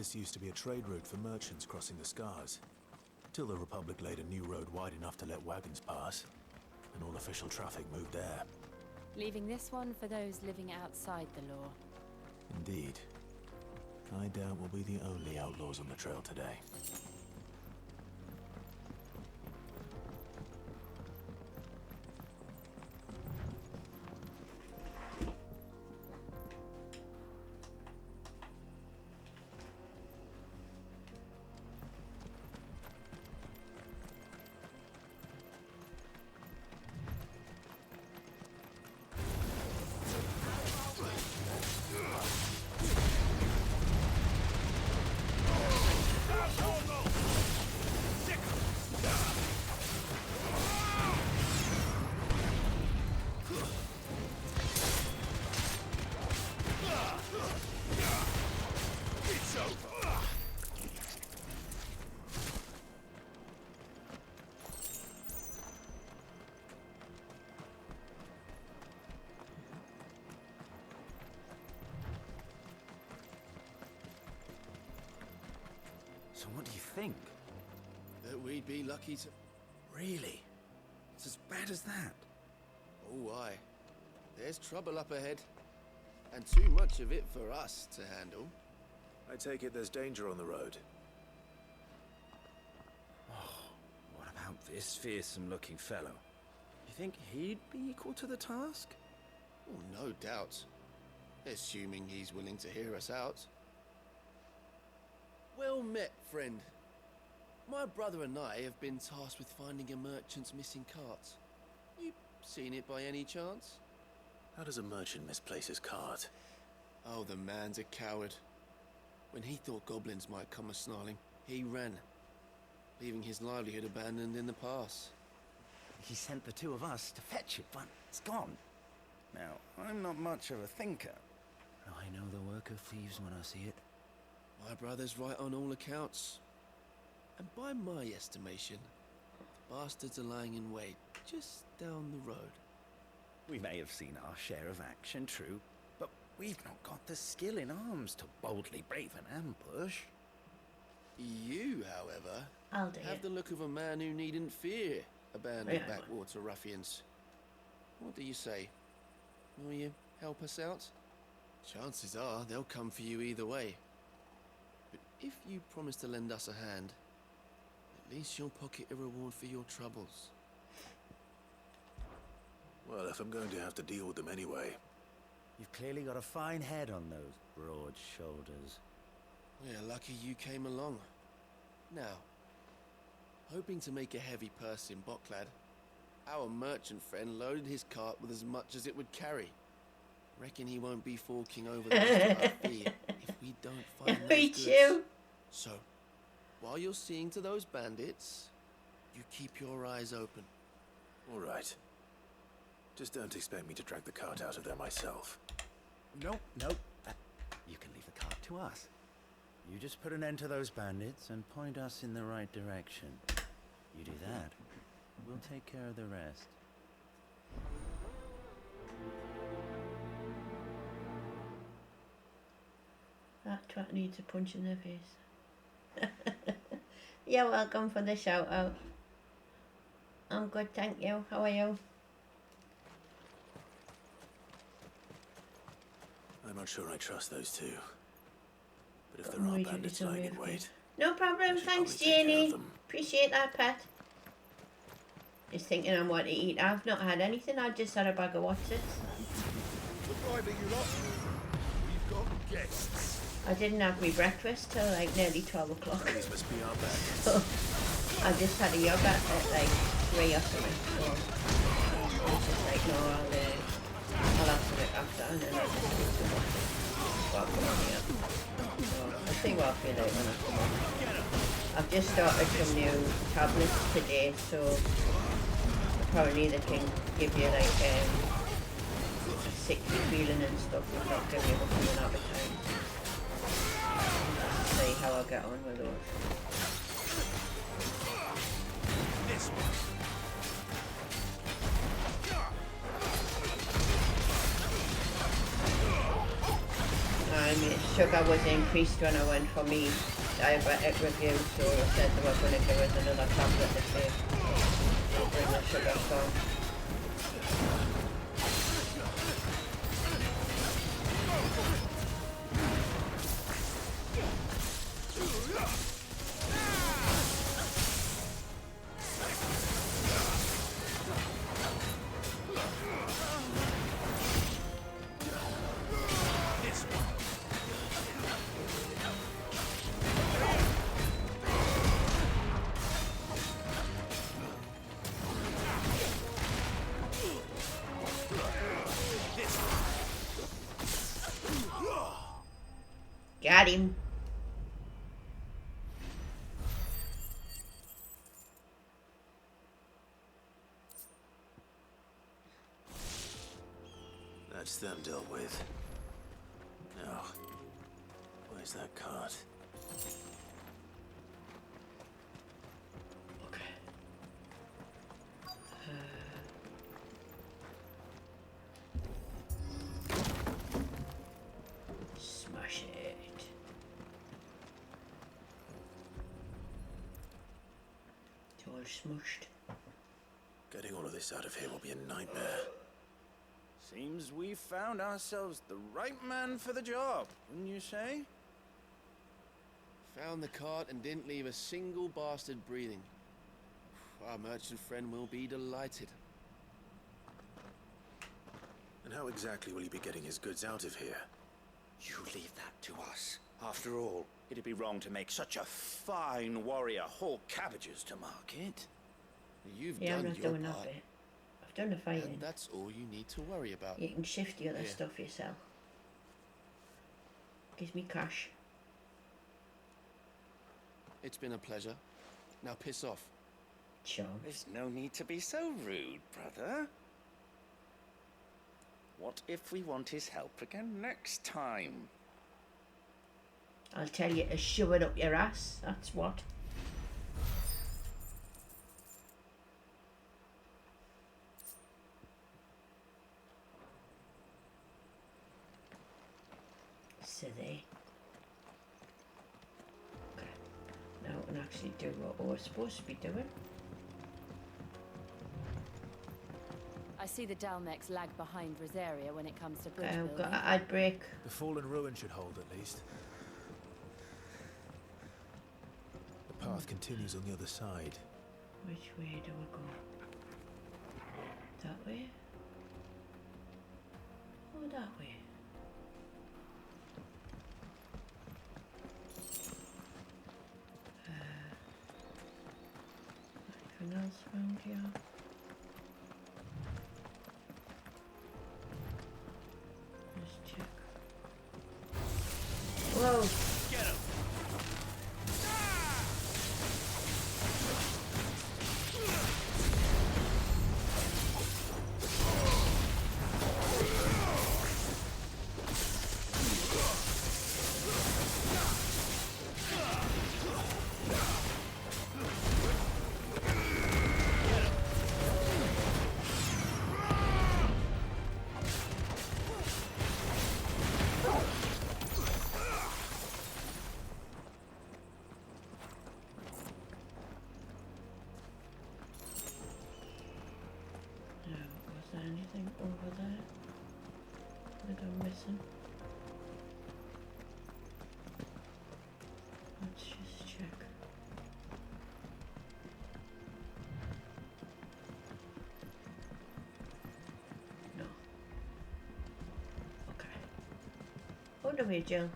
This used to be a trade route for merchants crossing the Scars, till the Republic laid a new road wide enough to let wagons pass, and all official traffic moved there. Leaving this one for those living outside the law. Indeed. I doubt we'll be the only outlaws on the trail today. So what do you think? That we'd be lucky to... Really? It's as bad as that? Oh, aye. There's trouble up ahead. And too much of it for us to handle. I take it there's danger on the road. What about this fearsome-looking fellow? You think he'd be equal to the task? Oh, no doubt. Assuming he's willing to hear us out. Well met, friend. My brother and I have been tasked with finding a merchant's missing cart. You seen it by any chance? How does a merchant misplace his cart? Oh, the man's a coward. When he thought goblins might come a-snarling, he ran, leaving his livelihood abandoned in the pass. He sent the two of us to fetch it, but it's gone. Now, I'm not much of a thinker. I know the work of thieves when I see it. My brother's right on all accounts. And by my estimation, the bastards are lying in wait just down the road. We may have seen our share of action, true, but we've not got the skill in arms to boldly brave an ambush. You, however, I'll do have it. the look of a man who needn't fear abandoned Yeah. backwater ruffians. What do you say? Will you help us out? Chances are they'll come for you either way. But if you promise to lend us a hand, at least you'll pocket a reward for your troubles. Well, if I'm going to have to deal with them anyway. You've clearly got a fine head on those broad shoulders. We're lucky you came along. Now, hoping to make a heavy purse in Boklad, our merchant friend loaded his cart with as much as it would carry. Reckon he won't be forking over the rest of our fee if we don't find those Me goods. too. So, while you're seeing to those bandits, you keep your eyes open. All right. Just don't expect me to drag the cart out of there myself. Nope. You can leave the cart to us. You just put an end to those bandits and point us in the right direction. You do that, we'll take care of the rest. That twat needs a punch in the face. You're welcome for the shout out. I'm good, thank you. How are you? I'm not sure I trust those two. But if I'm there are waiting for bandits some lying in weird wait, No problem, should thanks probably take care of Janie. them. Appreciate that, pet. Just thinking I'm what to eat. I've not had anything, I just had a bag of Wotsits. Goodbye, big you lot. We've got guests. I didn't have my breakfast till like nearly 12 o'clock. These must be our bandits. So I just had a yogurt at like 3 or something. So I was just like, no, I'll have some it after and then I'll just do some Wotsits. Well, come on here. So I'll see what I feel like when I come on. I've just started some new tablets today, so apparently they can give you like sickly feeling and stuff without giving you much of an appetite. See how I get on with those. I miss. sugar was increased when I went for me diabetic review, so they said they were going to give us another tablet to see when the sugar's gone. Got him. That's them dealt with. Now, where's that cart? Okay. Smash it. It's all smushed. Getting all of this out of here will be a nightmare. Seems we found ourselves the right man for the job, wouldn't you say? Found the cart and didn't leave a single bastard breathing. Our merchant friend will be delighted. And how exactly will he be getting his goods out of here? You leave that to us. After all, it'd be wrong to make such a fine warrior haul cabbages to market. You've Yeah, I'm done not your doing that part, bit. I've done the fighting. and that's all you need to worry about. You can shift the other Yeah. stuff yourself. Gives me cash. It's been a pleasure. Now piss off. Sure. There's no need to be so rude, brother. What if we want his help again next time? I'll tell you to shove it up your ass. That's what. Silly. Okay. Now we can actually do what we're supposed to be doing. I see the Dalmex lag behind Rosaria when it comes to bridge I've got building. an ad break. The fallen ruin should hold at least. The path continues on the other side. Which way do we go? That way? Or that way? Anything else around here? Let's check. Whoa! Now, was there anything over there that I'm missing? Let's just check. No. Okay. Hold on here, Jill.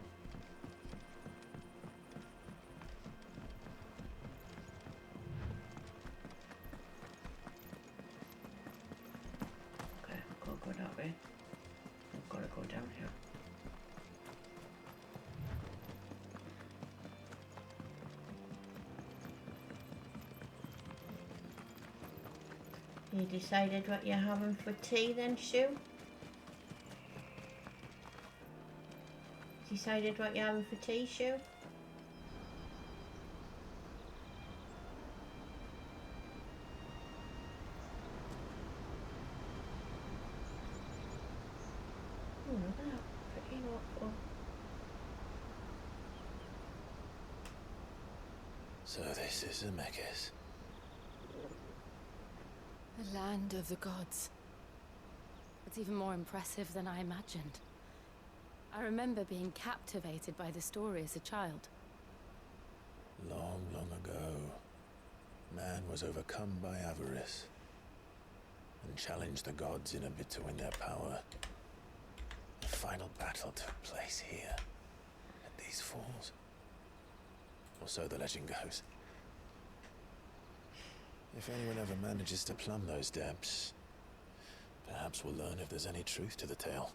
Okay, can't go that way. I've got to go down here. You decided what you're having for tea then, Sue? Decided what you're having for tea, Sue? Oh, that's pretty awful. So this is Zemeckis. The land of the gods. It's even more impressive than I imagined. I remember being captivated by the story as a child. Long, long ago, man was overcome by avarice and challenged the gods in a bid to win their power. The final battle took place here, at these falls. Or so the legend goes. If anyone ever manages to plumb those depths, perhaps we'll learn if there's any truth to the tale.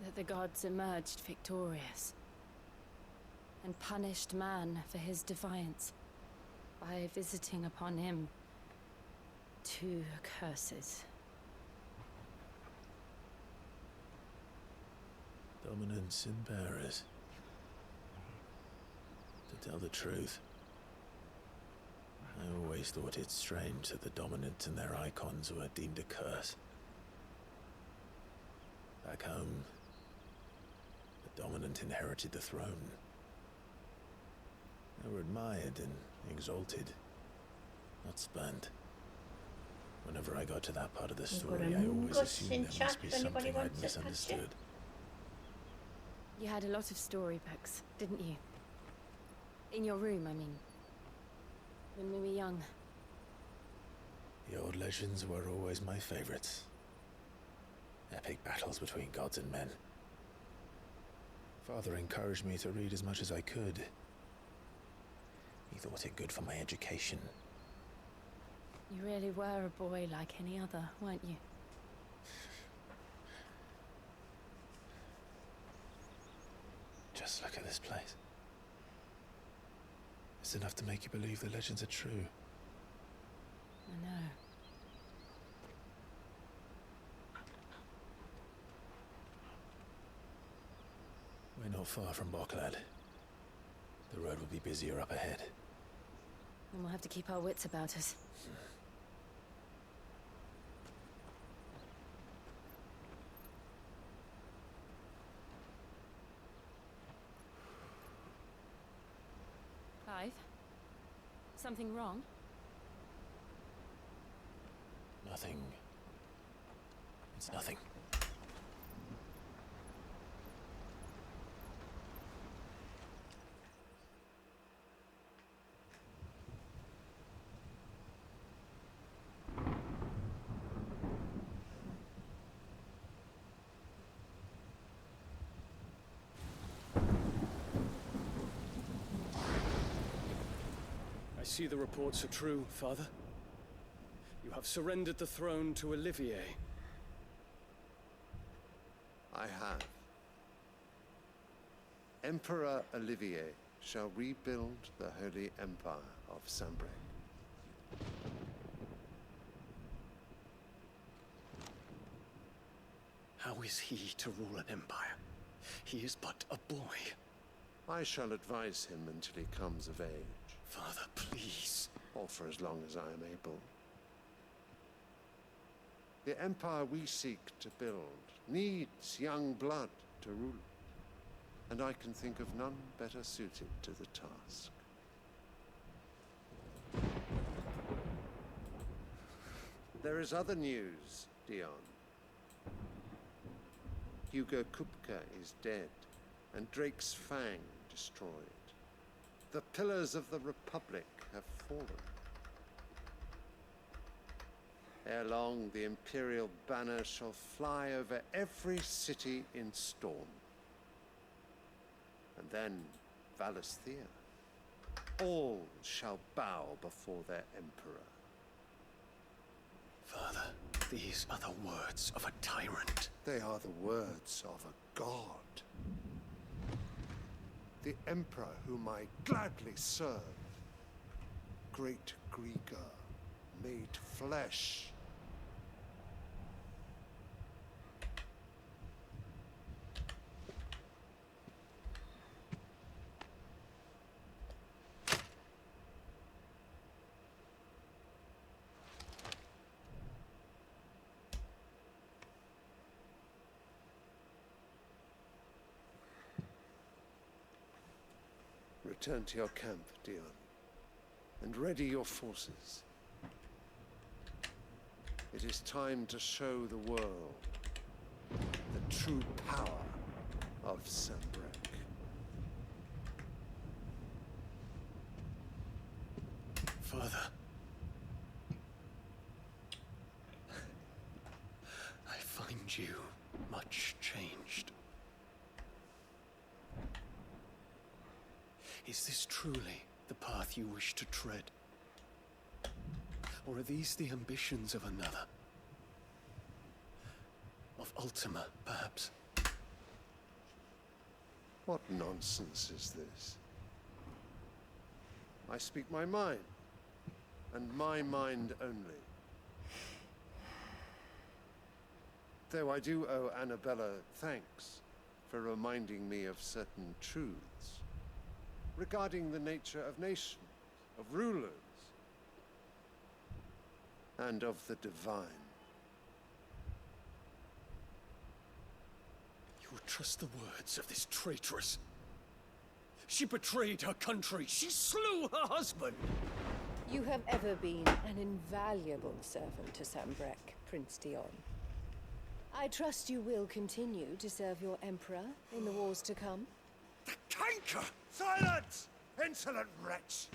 That the gods emerged victorious and punished man for his defiance by visiting upon him 2 curses. Dominance and bearers. To tell the truth, I always thought it strange that the dominant and their icons were deemed a curse. Back home, the dominant inherited the throne. They were admired and exalted, not spurned. Whenever I got to that part of the story, I always assumed there must be something I'd misunderstood. You had a lot of storybooks, didn't you? In your room, I mean. When we were young. The old legends were always my favorites. Epic battles between gods and men. Father encouraged me to read as much as I could. He thought it good for my education. You really were a boy like any other, weren't you? Just look at this place. It's enough to make you believe the legends are true. I know. We're not far from Boklad. The road will be busier up ahead. And we'll have to keep our wits about us. Clive? Something wrong? Nothing. It's nothing. I see the reports are true, Father. You have surrendered the throne to Olivier. I have. Emperor Olivier shall rebuild the Holy Empire of Sanbreque. How is he to rule an empire? He is but a boy. I shall advise him until he comes of age, Father, please. or for as long as I am able. The empire we seek to build needs young blood to rule it, and I can think of none better suited to the task. There is other news, Dion. Hugo Kupka is dead, and Drake's Fang destroyed. The pillars of the Republic have fallen. Ere long, the Imperial banner shall fly over every city in Storm. And then Valisthea. All shall bow before their Emperor. Father, these are the words of a tyrant. They are the words of a god. The Emperor whom I gladly serve. Great Grieger, made flesh. Return to your camp, Dion, and ready your forces. It is time to show the world the true power of Sanbreque. Father. I find you much changed. Is this truly the path you wish to tread? Or are these the ambitions of another? Of Ultima, perhaps? What nonsense is this? I speak my mind, and my mind only. Though I do owe Annabella thanks for reminding me of certain truths regarding the nature of nations, of rulers, and of the divine. You would trust the words of this traitress? She betrayed her country. She slew her husband. You have ever been an invaluable servant to Sanbreque, Prince Dion. I trust you will continue to serve your Emperor in the wars to come. The canker! Silence! Insolent wretch!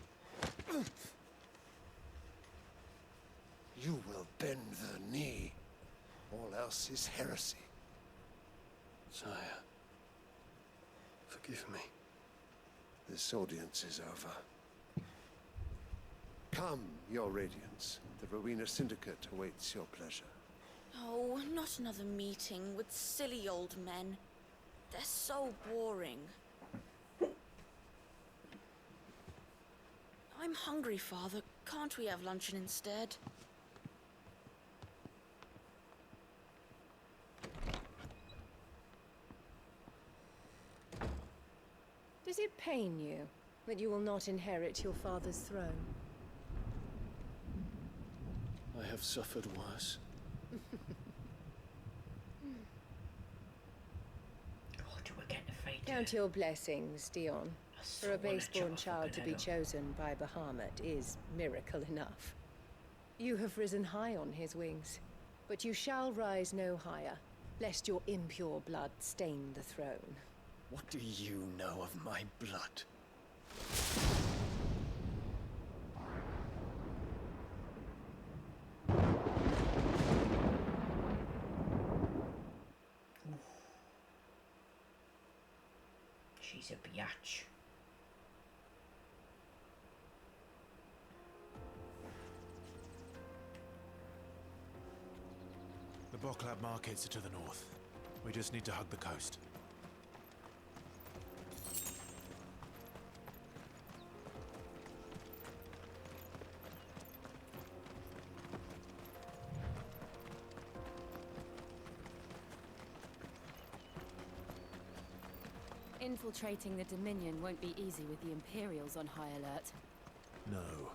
You will bend the knee. All else is heresy. Sire, forgive me. This audience is over. Come, your Radiance. The Rowena Syndicate awaits your pleasure. Oh, not another meeting with silly old men. They're so boring. I'm hungry, Father. Can't we have luncheon instead? Does it pain you that you will not inherit your father's throne? I have suffered worse. Count your blessings, Dion. For a base-born child to be chosen by Bahamut is miracle enough. You have risen high on his wings, but you shall rise no higher, lest your impure blood stain the throne. What do you know of my blood? She's a biatch. The Boklab markets are to the north. We just need to hug the coast. Infiltrating the Dominion won't be easy with the Imperials on high alert. No.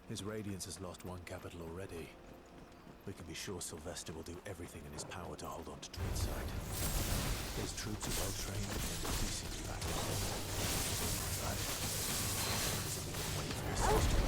His Radiance has lost one capital already. We can be sure Sylvester will do everything in his power to hold on to Twinside. His troops are well trained and increasingly backed. But we can wait for his sister.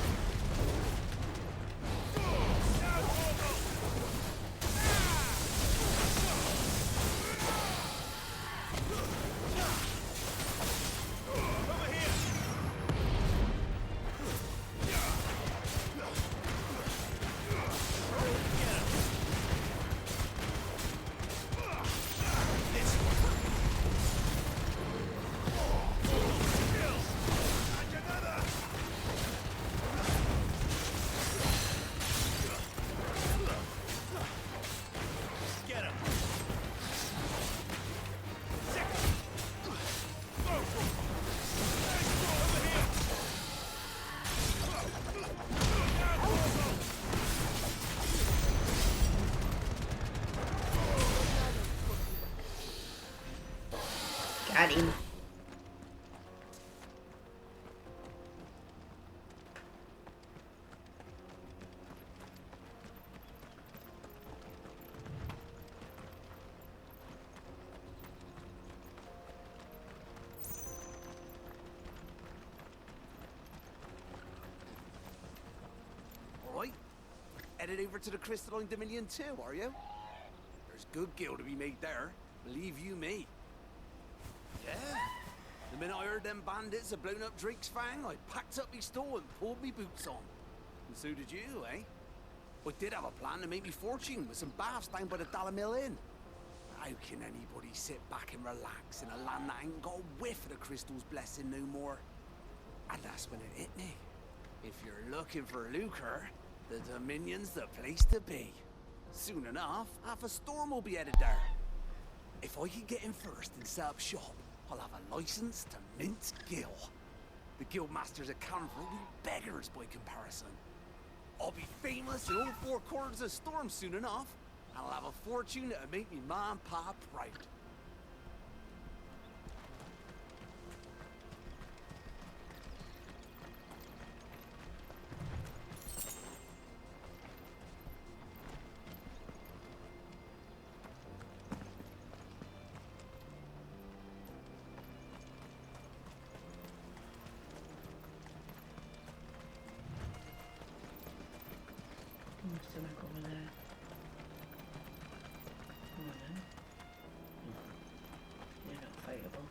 Got him. headed over to the Crystalline Dominion too, are you? There's good gil to be made there, believe you me. Yeah. The minute I heard them bandits had blown up Drake's Fang, I packed up me store and pulled me boots on. And so did you, eh? I did have a plan to make me fortune with some baths down by the Dalamil Inn. How can anybody sit back and relax in a land that ain't got a whiff of the crystal's blessing no more? And that's when it hit me. If you're looking for lucre, the Dominion's the place to be. Soon enough, half a storm will be headed there. If I can get in first and set up shop, I'll have a license to mint gil. The guildmasters at Canford will be beggars by comparison. I'll be famous in all four corners of Storm soon enough. I'll have a fortune that'll make me ma and pa proud. Still back over there. Oh no. You're not fightable.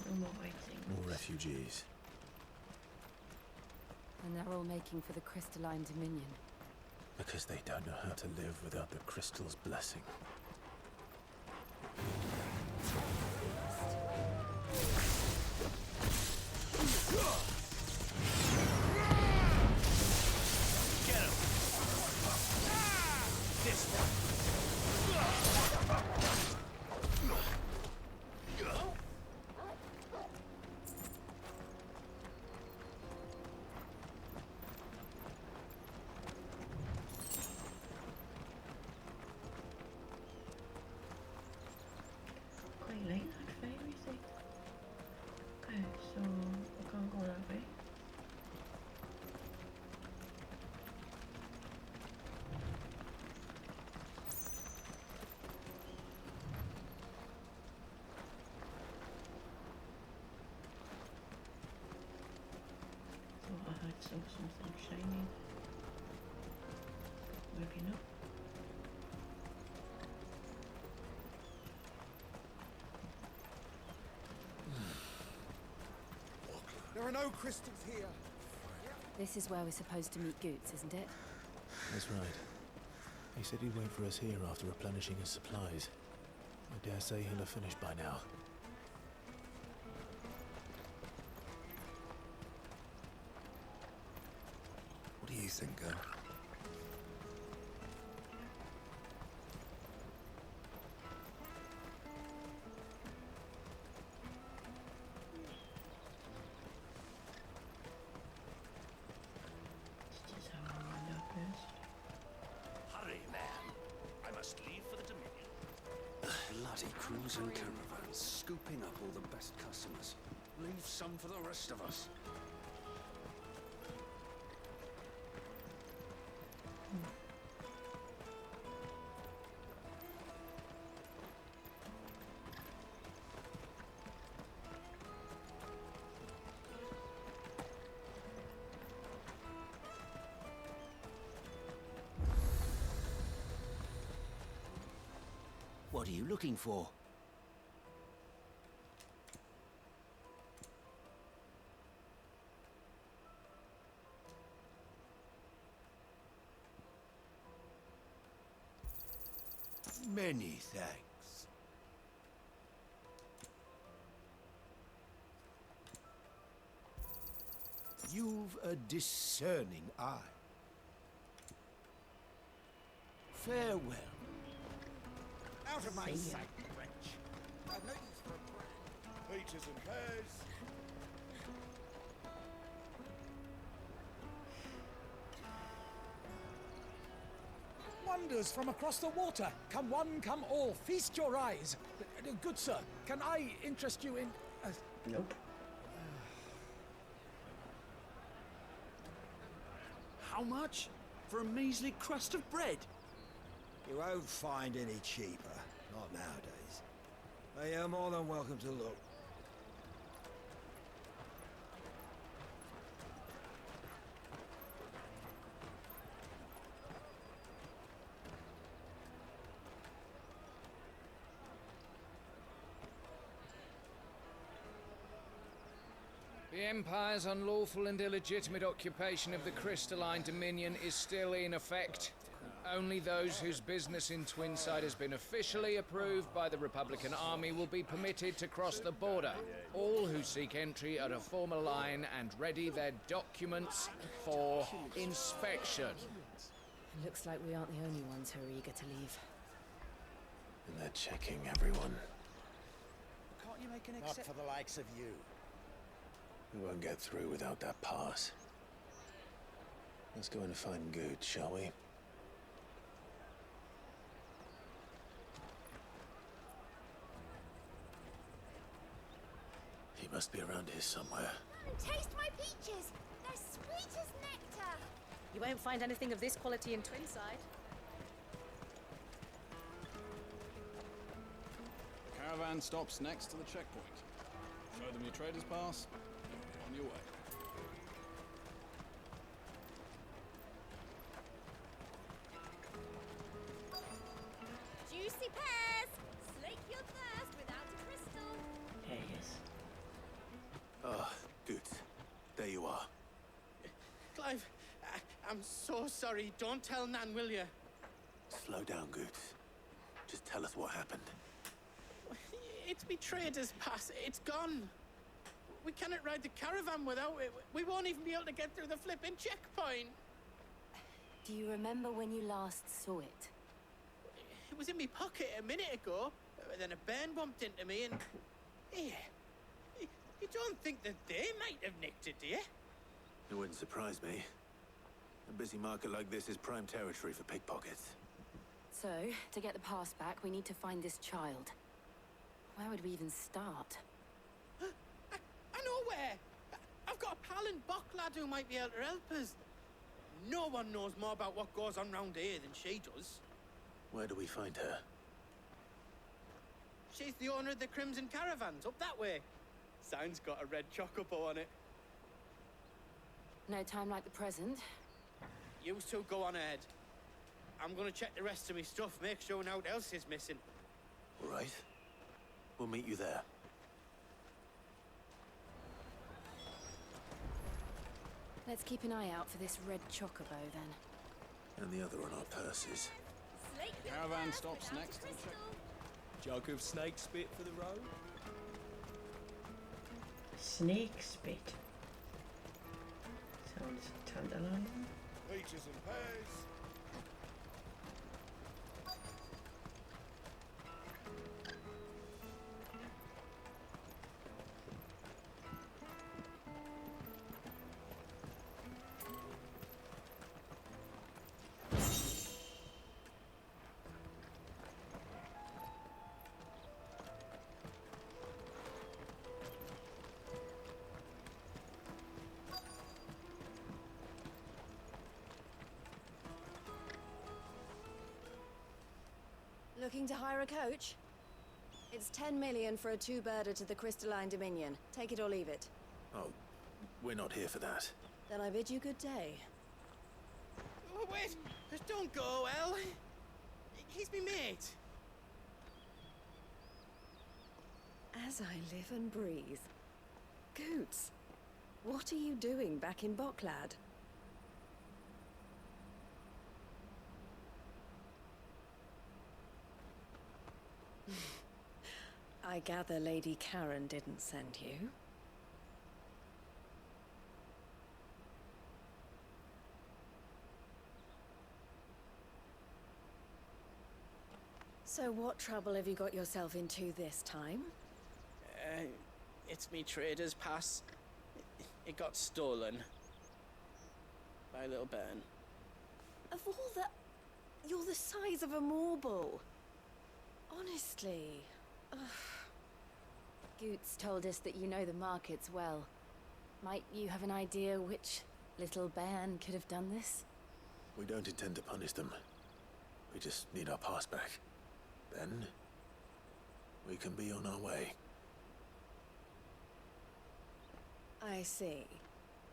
No more waiting. More refugees. And they're all making for the Crystalline Dominion. Because they don't know how to live without the crystal's blessing. Get him! This one! Quite late that way, is it? Okay, so we can't go that way. Thought I heard something shiny. Maybe not. There are no crystals here. This is where we're supposed to meet Goots, isn't it? That's right. He said he'd wait for us here after replenishing his supplies. I dare say he'll have finished by now. What do you think, girl? This is how I wind up first. Hurry, man. I must leave for the Dominion. Bloody crews and caravans, scooping up all the best customers. Leave some for the rest of us. What are you looking for? Many thanks. You've a discerning eye. Farewell. Out of my sight, wretch. I've no use for a brand. Peaches and pears. Wonders from across the water. Come one, come all. Feast your eyes. Good sir, can I interest you in... Nope. How much? For a measly crust of bread? You won't find any cheaper. Not nowadays. But you're more than welcome to look. The Empire's unlawful and illegitimate occupation of the Crystalline Dominion is still in effect. Only those whose business in Twinside has been officially approved by the Republican Army will be permitted to cross the border. All who seek entry are to form a line and ready their documents for inspection. Looks like we aren't the only ones who are eager to leave. And they're checking everyone. Can't you make an Not for the likes of you. We won't get through without that pass. Let's go and find Good, shall we? He must be around here somewhere. Taste my peaches! They're sweet as nectar! You won't find anything of this quality in Twinside. The caravan stops next to the checkpoint. Show them your trader's pass. On your way. Juicy pears! Slake your thirst without a crystal! There he is. Ah, Good. There you are. Clive, I'm so sorry. Don't tell Nan, will you? Slow down, Good. Just tell us what happened. It's me trader's pass. It's gone. We cannot ride the caravan without it. We won't even be able to get through the flipping checkpoint. Do you remember when you last saw it? It was in my pocket a minute ago. Then a bairn bumped into me and... Yeah. You don't think that they might have nicked it, do you? It wouldn't surprise me. A busy market like this is prime territory for pickpockets. So, to get the pass back, we need to find this child. Where would we even start? I know where! I've got a pal in Bocklad who might be able to help us. No one knows more about what goes on round here than she does. Where do we find her? She's the owner of the Crimson Caravans, up that way. Sign's got a red chocobo on it. No time like the present. You two go on ahead. I'm gonna check the rest of my stuff, make sure nothing else is missing. All right. We'll meet you there. Let's keep an eye out for this red chocobo, then. And the other on our purses. Caravan stops next to the checkpoint. Jug of snake spit for the road. Snake spit. Sounds tantalizing. Peaches and pears. Looking to hire a coach? It's 10 million for a two-birder to the Crystalline Dominion. Take it or leave it. Oh, we're not here for that. Then I bid you good day. Oh, wait! Don't go, El. He's me mate. As I live and breathe. Goots, what are you doing back in Bocklad? I gather Lady Karen didn't send you. So what trouble have you got yourself into this time? It's me trader's pass. It got stolen. By a little bairn. Of all the... You're the size of a marble. Honestly. Ugh. Goots told us that you know the markets well. Might you have an idea which little bairn could have done this? We don't intend to punish them. We just need our pass back. Then, we can be on our way. I see.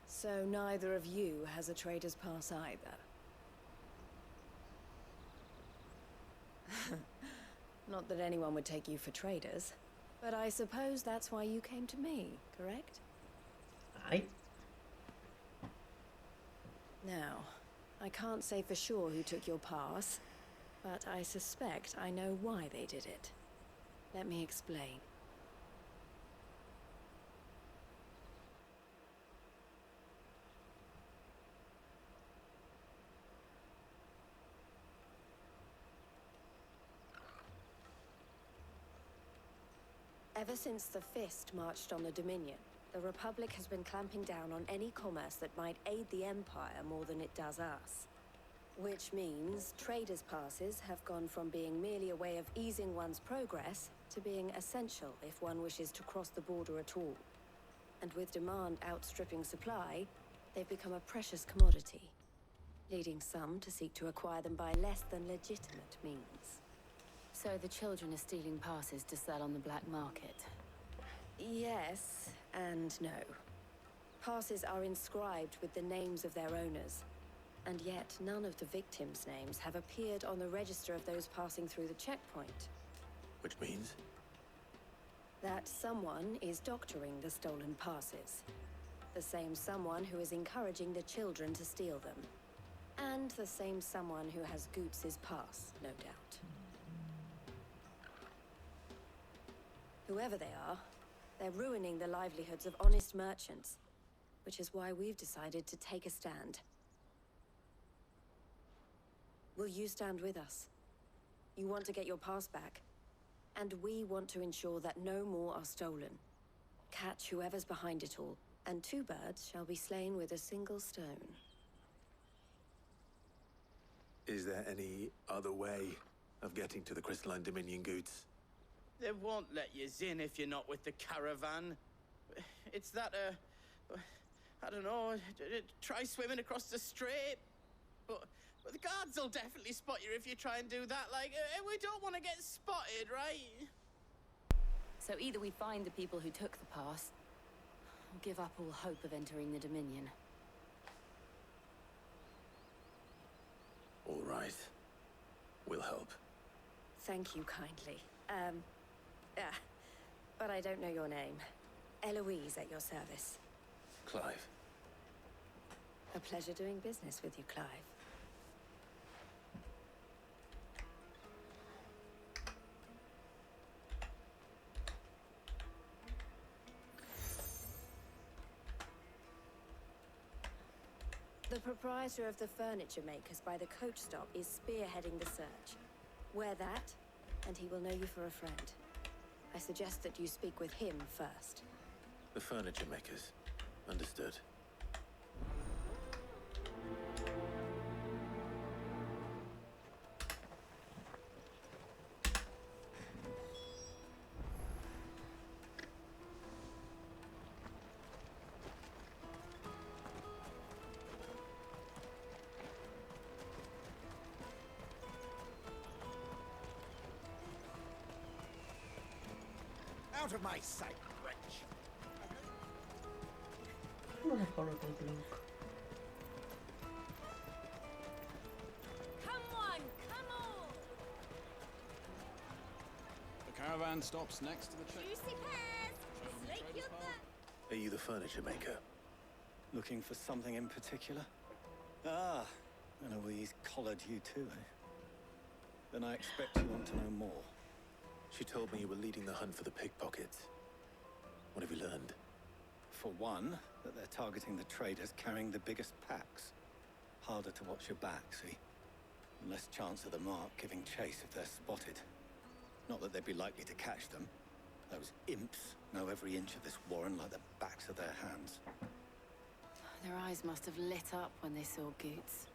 So neither of you has a trader's pass either. Not that anyone would take you for traders, but I suppose that's why you came to me, correct? Aye. Now, I can't say for sure who took your pass, but I suspect I know why they did it. Let me explain. Ever since the Fist marched on the Dominion, the Republic has been clamping down on any commerce that might aid the Empire more than it does us. Which means traders' passes have gone from being merely a way of easing one's progress to being essential if one wishes to cross the border at all. And with demand outstripping supply, they've become a precious commodity, leading some to seek to acquire them by less than legitimate means. So the children are stealing passes to sell on the black market? Yes and no. Passes are inscribed with the names of their owners, and yet none of the victims' names have appeared on the register of those passing through the checkpoint. Which means? That someone is doctoring the stolen passes. The same someone who is encouraging the children to steal them. And the same someone who has Goots' pass, no doubt. Whoever they are, they're ruining the livelihoods of honest merchants, which is why we've decided to take a stand. Will you stand with us? You want to get your pass back, and we want to ensure that no more are stolen. Catch whoever's behind it all, and 2 birds shall be slain with a single stone. Is there any other way of getting to the Crystalline Dominion, Goots? They won't let you in if you're not with the caravan. It's that, I don't know, try swimming across the strait. But the guards will definitely spot you if you try and do that. Like, we don't want to get spotted, right? So either we find the people who took the pass, or give up all hope of entering the Dominion. All right. We'll help. Thank you kindly. But I don't know your name. Eloise at your service. Clive. A pleasure doing business with you, Clive. The proprietor of the furniture makers by the coach stop is spearheading the search. Wear that, and he will know you for a friend. I suggest that you speak with him first. The furniture makers. Understood. Out of my sight, wretch! What a horrible bloke. Come on, come on! The caravan stops next to the train. Juicy pears! Slake your thirst! Are you the furniture maker? Looking for something in particular? Ah, Eloise collared you too, eh? Then I expect you want to know more. She told me you were leading the hunt for the pickpockets. What have you learned? For one, that they're targeting the traders carrying the biggest packs. Harder to watch your back, see? Less chance of the mark giving chase if they're spotted. Not that they'd be likely to catch them. Those imps know every inch of this warren like the backs of their hands. Their eyes must have lit up when they saw Goots.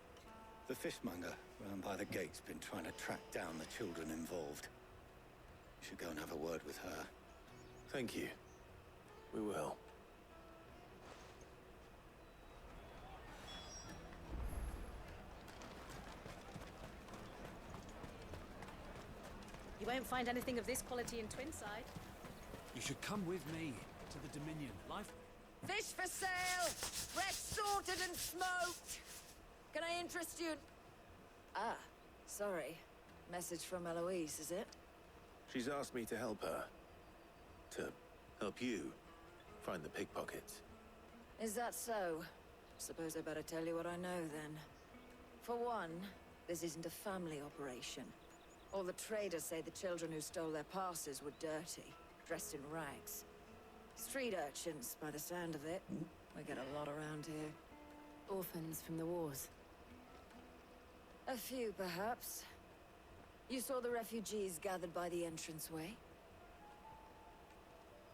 The fishmonger round by the gate's been trying to track down the children involved. You should go and have a word with her. Thank you. We will. You won't find anything of this quality in Twinside. You should come with me to the Dominion. Life. Fish for sale! Fresh sorted and smoked! Can I interest you? Ah, sorry. Message from Eloise, is it? She's asked me to help her. To help you find the pickpockets. Is that so? Suppose I better tell you what I know then. For one, this isn't a family operation. All the traders say the children who stole their passes were dirty, dressed in rags. Street urchins, by the sound of it. We get a lot around here. Orphans from the wars. A few, perhaps. You saw the refugees gathered by the entranceway?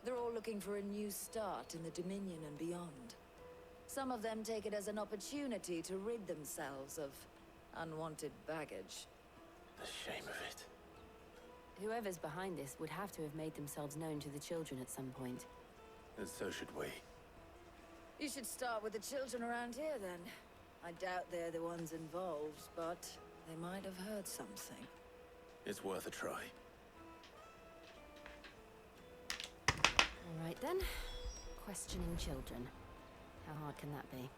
They're all looking for a new start in the Dominion and beyond. Some of them take it as an opportunity to rid themselves of unwanted baggage. The shame of it. Whoever's behind this would have to have made themselves known to the children at some point. And so should we. You should start with the children around here, then. I doubt they're the ones involved, but they might have heard something. It's worth a try. All right, then. Questioning children. How hard can that be?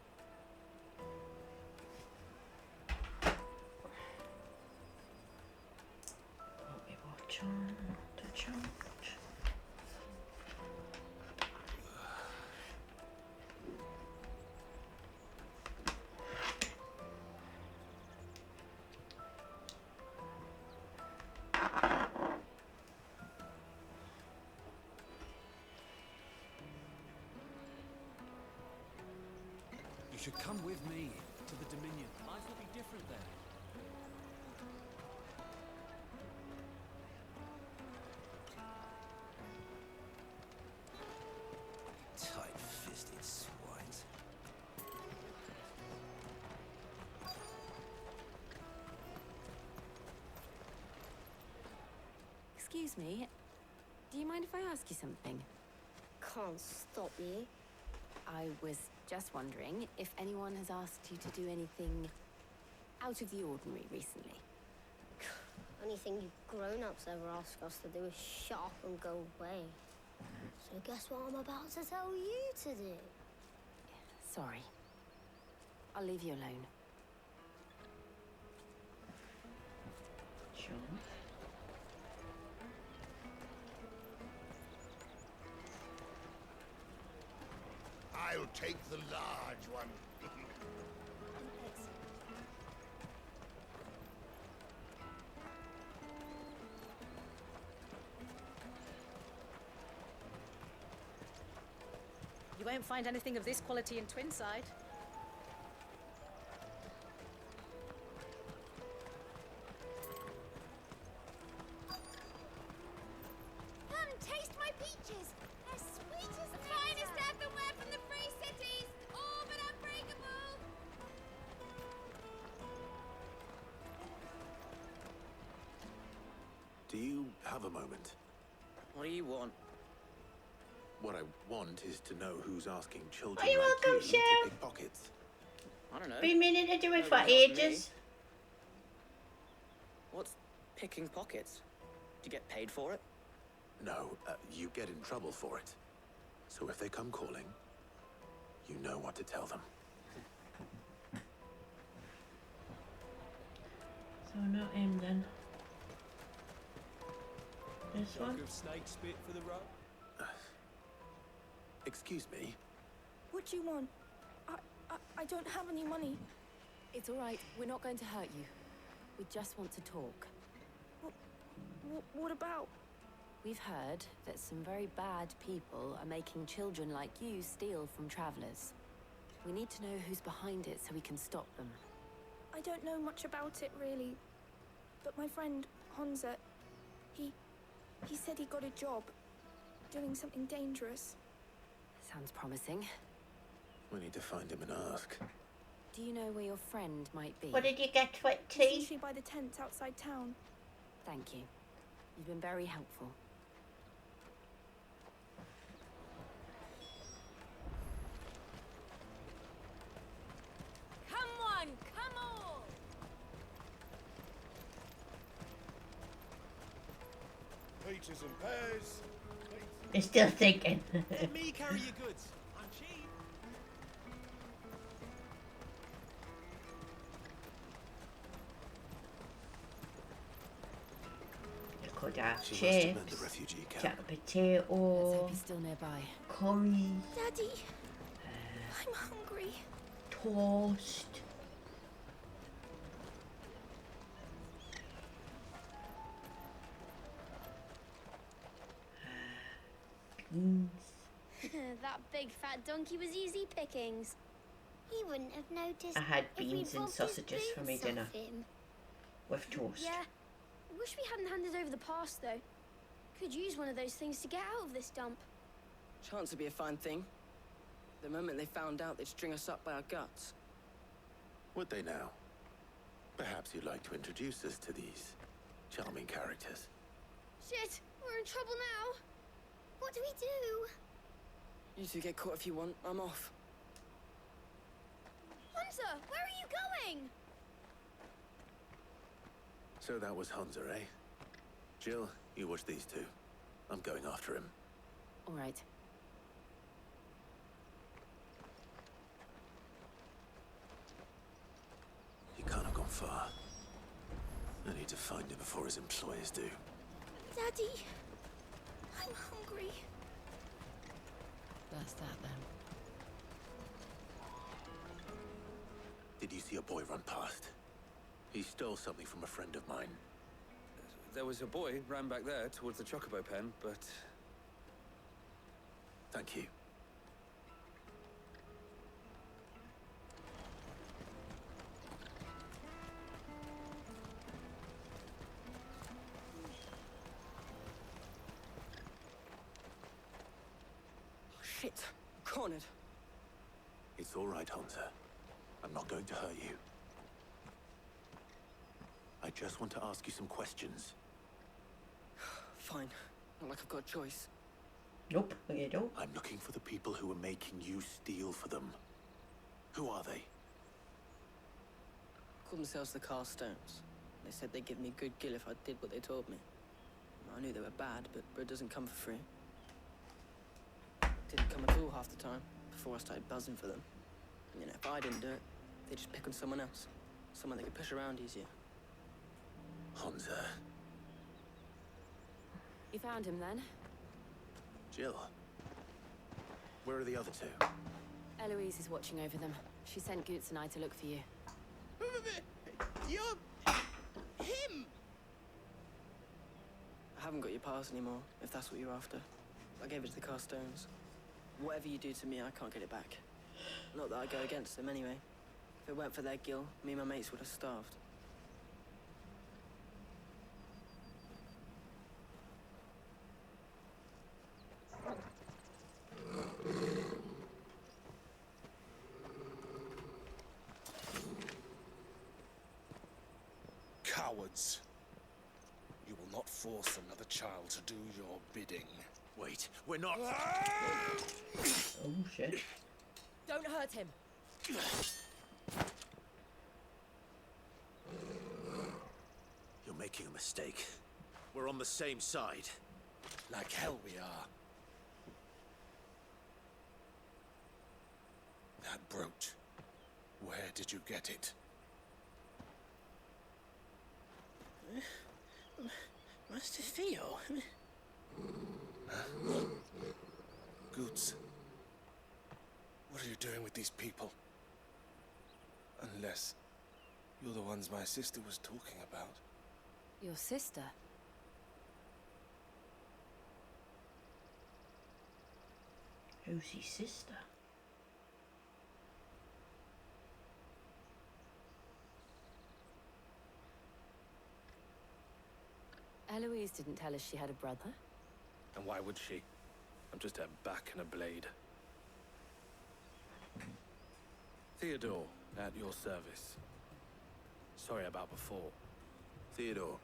You should come with me to the Dominion. Life will be different there. Tight-fisted swines. Excuse me. Do you mind if I ask you something? Can't stop you. I was just wondering if anyone has asked you to do anything out of the ordinary recently. Anything you grown-ups ever ask us to do is shut up and go away. So guess what I'm about to tell you to do? Sorry. I'll leave you alone. Sure. I'll take the large one. You won't find anything of this quality in Twinside. Come, taste my peaches. They're sweet as the finest earthenware from the Free Cities. All but unbreakable. Do you have a moment? What do you want? What I want is to know who's asking children Are you like welcome, you Shell? to pick pockets. I don't know. Been meaning to do it for Nobody asked me. ages. What's picking pockets? Do you get paid for it? No, you get in trouble for it. So if they come calling, you know what to tell them. So not him then. This Jug one? of snake spit for the road? Excuse me? What do you want? I don't have any money. It's all right. We're not going to hurt you. We just want to talk. What about? We've heard that some very bad people are making children like you steal from travelers. We need to know who's behind it so we can stop them. I don't know much about it, really. But my friend, Honza, he He said he got a job, doing something dangerous. Sounds promising. We need to find him and ask. Do you know where your friend might be? What did you get for it, It's tea? usually by the tents outside town. Thank you. You've been very helpful. Come on, come on! Peaches and pears. They're still thinking. Let me carry your goods. I'm cheap. You could have She must have been the chips, refugee camp. jack potato, Let's hope he's still nearby. curry, Daddy, I'm hungry. toast. Beans. That big fat donkey was easy pickings. He wouldn't have noticed. I had if we'd beans and robbed his sausages for my boots dinner. off him. With toast. Yeah. Wish we hadn't handed over the pass though. Could use one of those things to get out of this dump. Chance would be a fine thing. The moment they found out, they'd string us up by our guts. Would they now? Perhaps you'd like to introduce us to these charming characters. Shit, we're in trouble now. What do we do? You two get caught if you want. I'm off. Hunter, where are you going? So that was Hunter, eh? Jill, you watch these two. I'm going after him. All right. He can't have gone far. I need to find him before his employers do. Daddy, I'm hungry. That's that then. Did you see a boy run past? He stole something from a friend of mine. There was a boy ran back there towards the Chocobo pen, but... Thank you. Oh, shit. Cornered. It's all right, Hunter. I'm not going to hurt you. I just want to ask you some questions. Fine. Not like I've got a choice. Nope, you don't. I'm looking for the people who are making you steal for them. Who are they? Called themselves the Carstones. They said they'd give me a good gill if I did what they told me. I knew they were bad, but bread doesn't come for free. Didn't come at all half the time, before I started buzzing for them. And, you know, if I didn't do it, they'd just pick on someone else. Someone they could push around easier. Hunter. You found him then? Jill. Where are the other two? Eloise is watching over them. She sent Goots and I to look for you. You're... him! I haven't got your pass anymore, if that's what you're after. I gave it to the Carstones. Whatever you do to me, I can't get it back. Not that I go against them anyway. If it weren't for their gill, me and my mates would have starved. Cowards. You will not force another child to do your bidding. Wait, we're not... Oh, shit. Don't hurt him. You're making a mistake. We're on the same side. Like hell we are. That brooch. Where did you get it? Master Theo? Goots. What are you doing with these people? Unless you're the ones my sister was talking about. Your sister? Who's his sister? Eloise didn't tell us she had a brother. And why would she? I'm just her back and a blade. Theodore, at your service. Sorry about before. Theodore,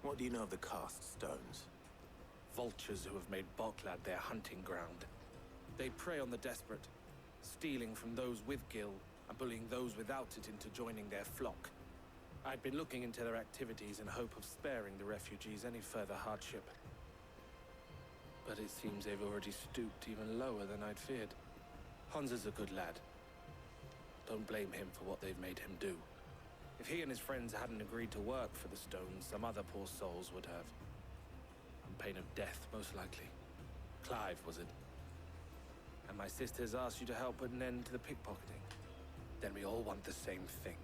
what do you know of the cast stones? Vultures who have made Boklad their hunting ground. They prey on the desperate, stealing from those with gil and bullying those without it into joining their flock. I'd been looking into their activities in hope of sparing the refugees any further hardship. But it seems they've already stooped even lower than I'd feared. Hans is a good lad. Don't blame him for what they've made him do. If he and his friends hadn't agreed to work for the stones, some other poor souls would have. On pain of death, most likely. Clive, was it? And my sisters asked you to help put an end to the pickpocketing. Then we all want the same thing.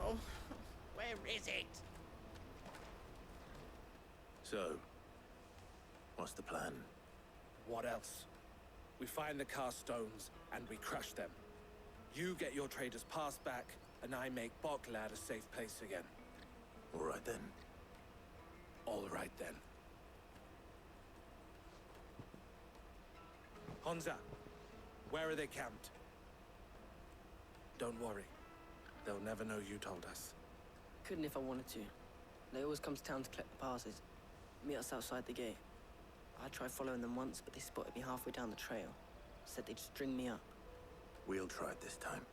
Oh, where is it? So, what's the plan? What else? We find the cast stones, and we crush them. You get your traders' pass back, and I make Boklad a safe place again. All right then. All right then. Honza, where are they camped? Don't worry. They'll never know you told us. Couldn't if I wanted to. They always come to town to collect the passes. Meet us outside the gate. I tried following them once, but they spotted me halfway down the trail. Said they'd string me up. We'll try it this time.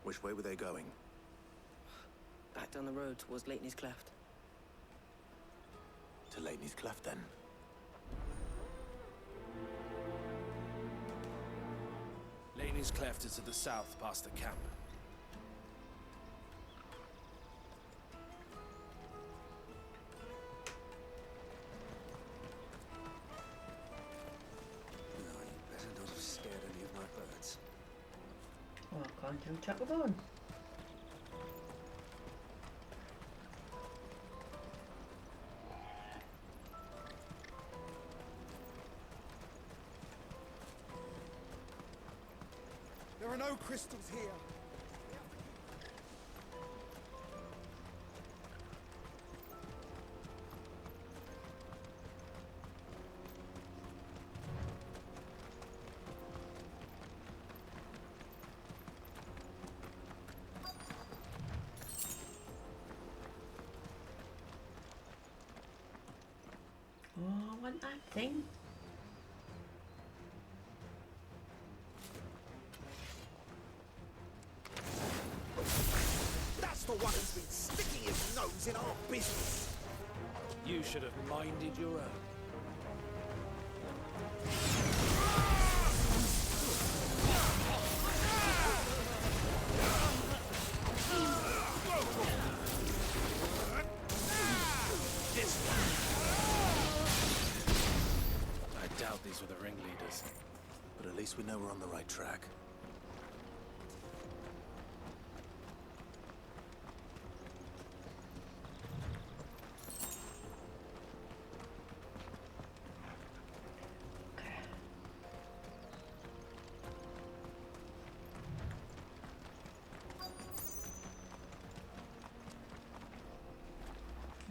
Which way were they going? Back down the road towards Leitney's Cleft. To Leitney's Cleft, then? Laney's Cleft is to the south, past the camp. Oh, I can't do Chocobone. There are no crystals here. Oh, I want that thing. That's the one who's been sticking his nose in our business. You should have minded your own. I doubt these were the ringleaders. But at least we know we're on the right track.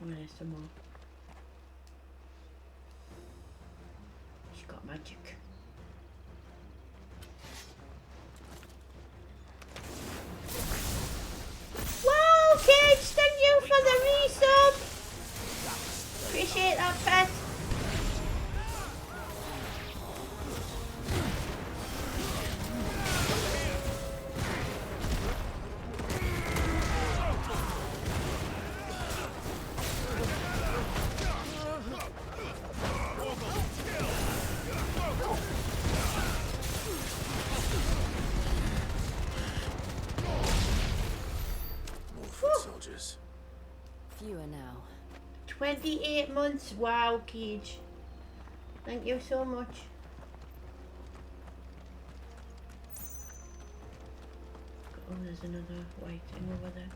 There's some more. She's got magic. Whoa, kids! Thank you for the resub! Appreciate that, pet. Soldiers. Fewer now. 28 months. Wow, Cage. Thank you so much. Oh, there's another white thing over there.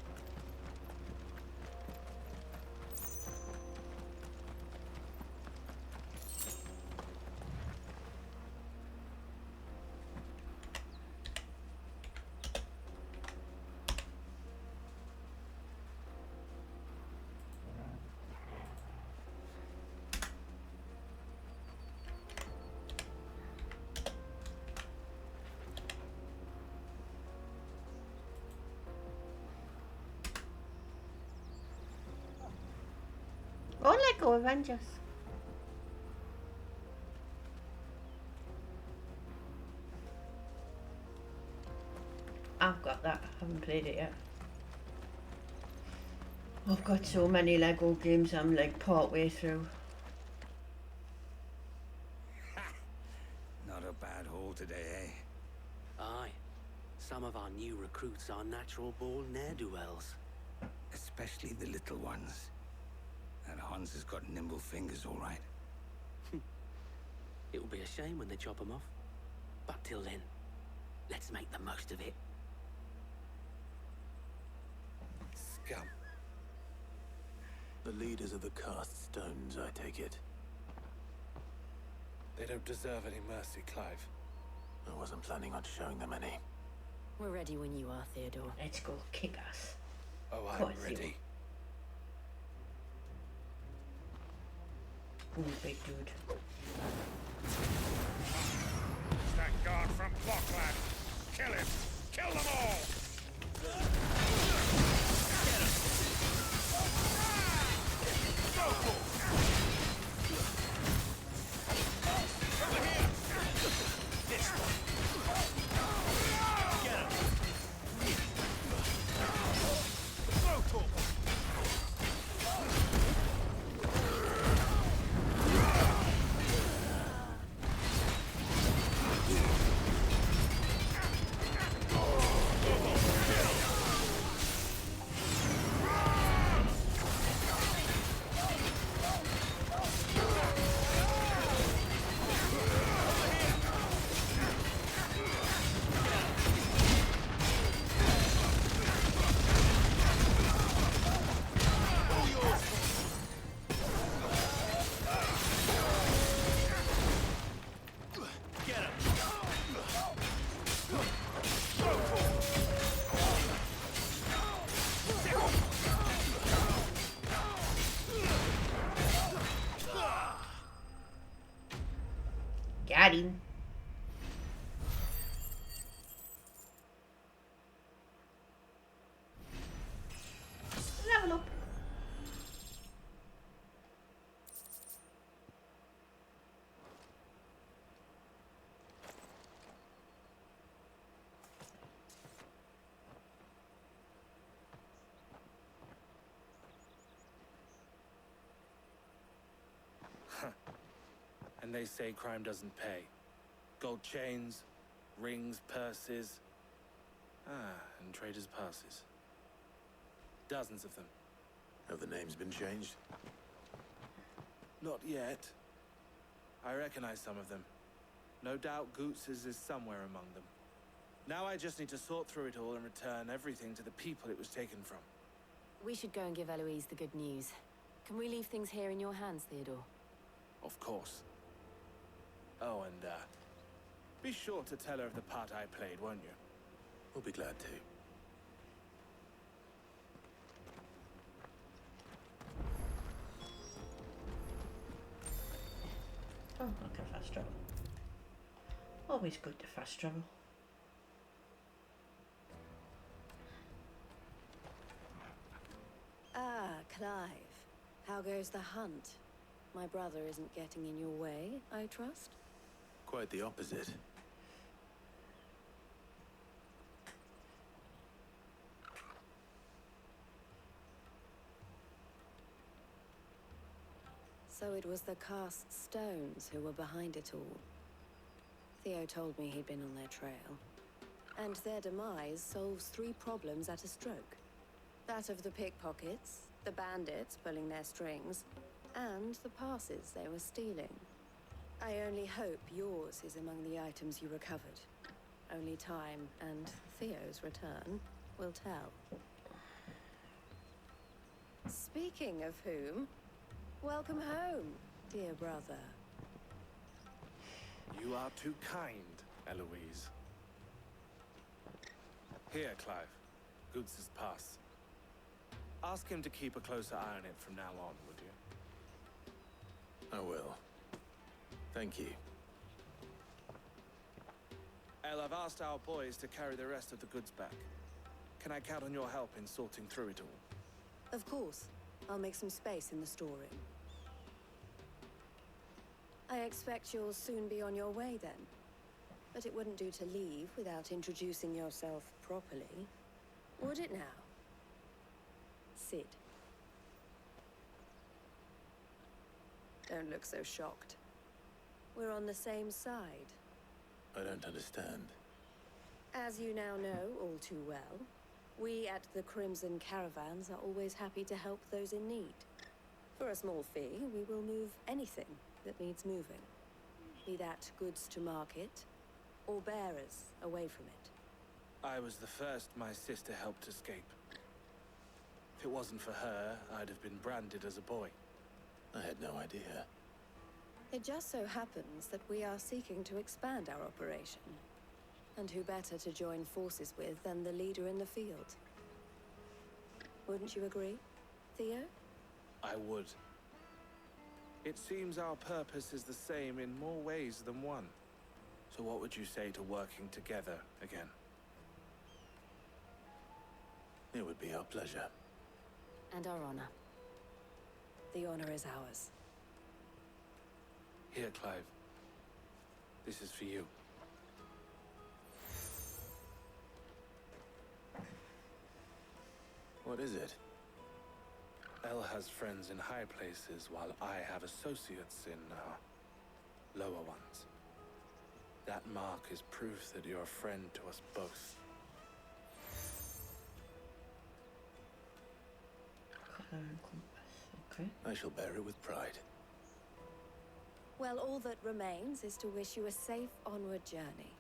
Lego Avengers. I've got that. I haven't played it yet. I've got so many Lego games. I'm like part way through. Not a bad haul today, eh? Aye. Some of our new recruits are natural-born ne'er-do-wells. Especially the little ones. That Hans has got nimble fingers, all right. It will be a shame when they chop them off. But till then, let's make the most of it. Scum. The leaders of the cast stones, I take it. They don't deserve any mercy, Clive. I wasn't planning on showing them any. We're ready when you are, Theodore. Let's go kick ass. Oh, Of course I'm you ready. Ooh, big dude. That guard from Blockland! Kill him! Kill them all! Got him. Level up. And they say crime doesn't pay. Gold chains, rings, purses. And traders' passes. Dozens of them. Have the names been changed? Not yet. I recognize some of them. No doubt Goots's is somewhere among them. Now I just need to sort through it all and return everything to the people it was taken from. We should go and give Eloise the good news. Can we leave things here in your hands, Theodore? Of course. Oh, and, be sure to tell her of the part I played, won't you? We'll be glad to. Oh, okay, fast travel. Always good to fast travel. Ah, Clive. How goes the hunt? My brother isn't getting in your way, I trust? Quite the opposite. So it was the cast stones who were behind it all. Theo told me he'd been on their trail. And their demise solves 3 problems at a stroke. That of the pickpockets, the bandits pulling their strings, and the passes they were stealing. I only hope yours is among the items you recovered. Only time and Theo's return will tell. Speaking of whom, welcome home, dear brother. You are too kind, Eloise. Here, Clive. Goots's pass. Ask him to keep a closer eye on it from now on, would you? I will. Thank you. El, I've asked our boys to carry the rest of the goods back. Can I count on your help in sorting through it all? Of course. I'll make some space in the storeroom. I expect you'll soon be on your way then. But it wouldn't do to leave without introducing yourself properly. Would it now? Cid. Don't look so shocked. We're on the same side. I don't understand. As you now know all too well, we at the Crimson Caravans are always happy to help those in need. For a small fee, we will move anything that needs moving. Be that goods to market, or bearers away from it. I was the first my sister helped escape. If it wasn't for her, I'd have been branded as a boy. I had no idea. It just so happens that we are seeking to expand our operation. And who better to join forces with than the leader in the field? Wouldn't you agree, Theo? I would. It seems our purpose is the same in more ways than one. So what would you say to working together again? It would be our pleasure. And our honor. The honor is ours. Here, Clive. This is for you. What is it? Elle has friends in high places, while I have associates in, lower ones. That mark is proof that you're a friend to us both. Okay. I shall bear it with pride. Well, all that remains is to wish you a safe onward journey.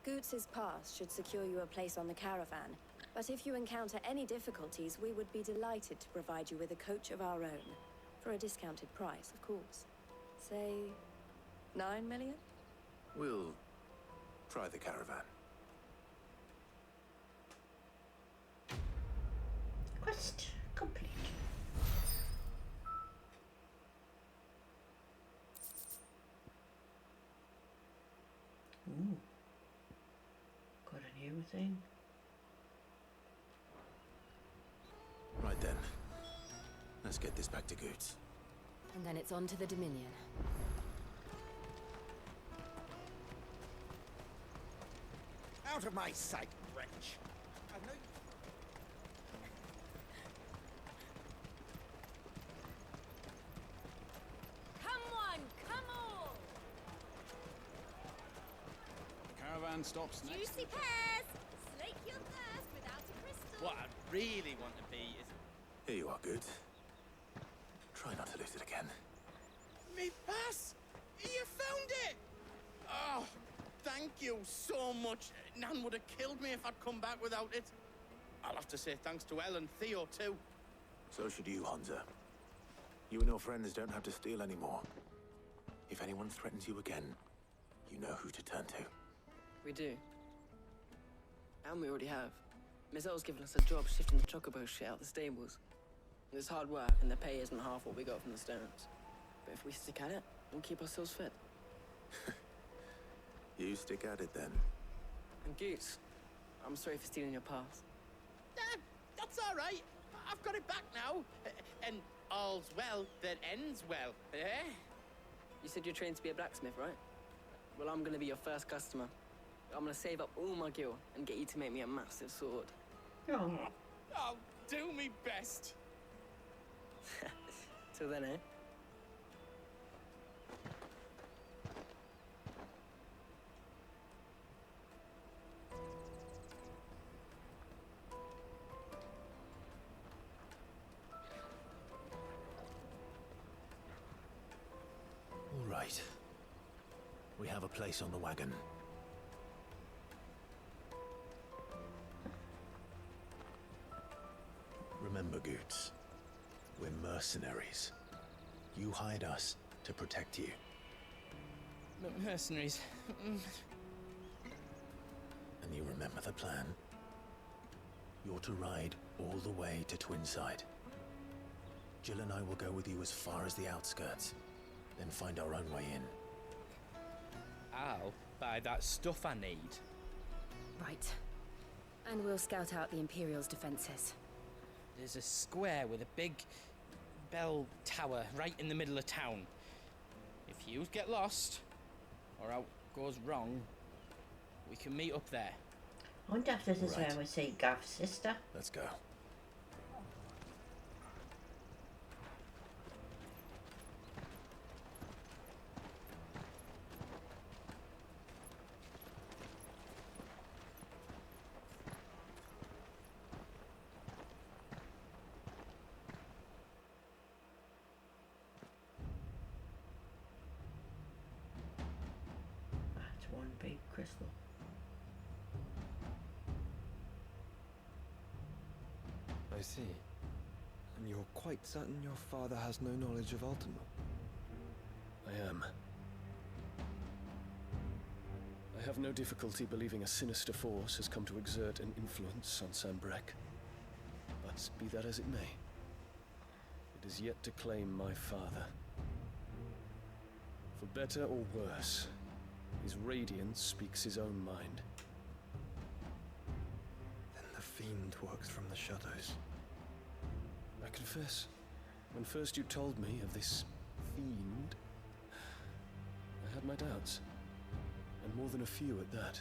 Goots' pass should secure you a place on the caravan, but if you encounter any difficulties, we would be delighted to provide you with a coach of our own. For a discounted price, of course. Say, 9 million? We'll try the caravan. Quest complete. Ooh. Got a new thing. Right then. Let's get this back to Goots. And then it's on to the Dominion. Out of my sight, wretch! I know Come on, come on! The caravan stops next. Juicy pears! Slake your thirst without a crystal. What I really want to be is... Here you are, Goots. Try not to lose it again. Me pass! You found it! Oh, thank you so much. Nan would have killed me if I'd come back without it. I'll have to say thanks to Elle and Theo, too. So should you, Hansa. You and your friends don't have to steal anymore. If anyone threatens you again, you know who to turn to. We do. And we already have. Miss Elle's given us a job shifting the chocobo shit out the stables. It's hard work, and the pay isn't half what we got from the Stones. But if we stick at it, we'll keep ourselves fed. You stick at it then. And Goots, I'm sorry for stealing your pass. That's all right. I've got it back now. And all's well that ends well, eh? You said you're trained to be a blacksmith, right? Well, I'm gonna be your first customer. I'm gonna save up all my gil and get you to make me a massive sword. Oh. I'll do me best. Till then, eh? All right. We have a place on the wagon. Remember, Goots, we're mercenaries. You hired us to protect you. Mercenaries. And you remember the plan? You're to ride all the way to Twinside. Jill and I will go with you as far as the outskirts, then find our own way in. I'll buy that stuff I need. Right. And we'll scout out the Imperial's defenses. There's a square with a big bell tower right in the middle of town. If you get lost, or out goes wrong, we can meet up there. I wonder if this is Right. where we see Gav's sister. Let's go. That's one big crystal. I see. And you're quite certain your father has no knowledge of Ultima? I am. I have no difficulty believing a sinister force has come to exert an influence on Sanbreque. But be that as it may, it is yet to claim my father. For better or worse, his radiance speaks his own mind. Then the fiend works from the shadows. I confess, when first you told me of this fiend, I had my doubts, and more than a few at that.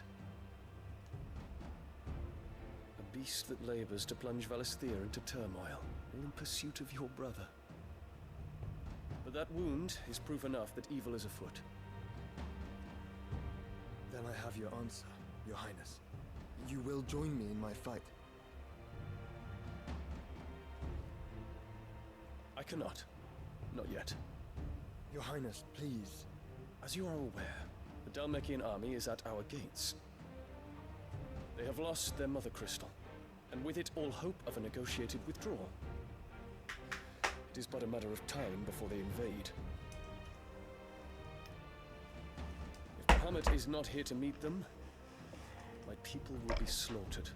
A beast that labors to plunge Valisthea into turmoil, all in pursuit of your brother. But that wound is proof enough that evil is afoot. Then I have your answer, Your Highness. You will join me in my fight. I cannot. Not yet. Your Highness, please. As you are aware, the Dhalmekian army is at our gates. They have lost their mother crystal, and with it all hope of a negotiated withdrawal. It is but a matter of time before they invade. If Bahamut is not here to meet them, my people will be slaughtered.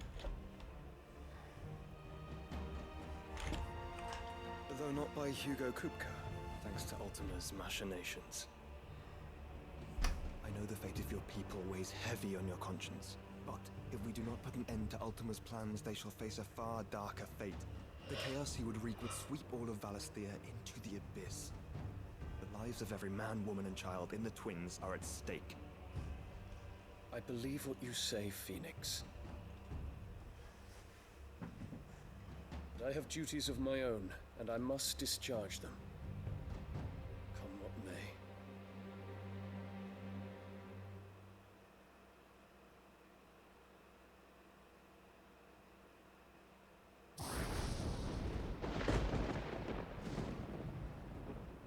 Though not by Hugo Kupka, thanks to Ultima's machinations. I know the fate of your people weighs heavy on your conscience, but if we do not put an end to Ultima's plans, they shall face a far darker fate. The chaos he would wreak would sweep all of Valisthea into the abyss. The lives of every man, woman, and child in the Twins are at stake. I believe what you say, Phoenix. But I have duties of my own, and I must discharge them. Come what may.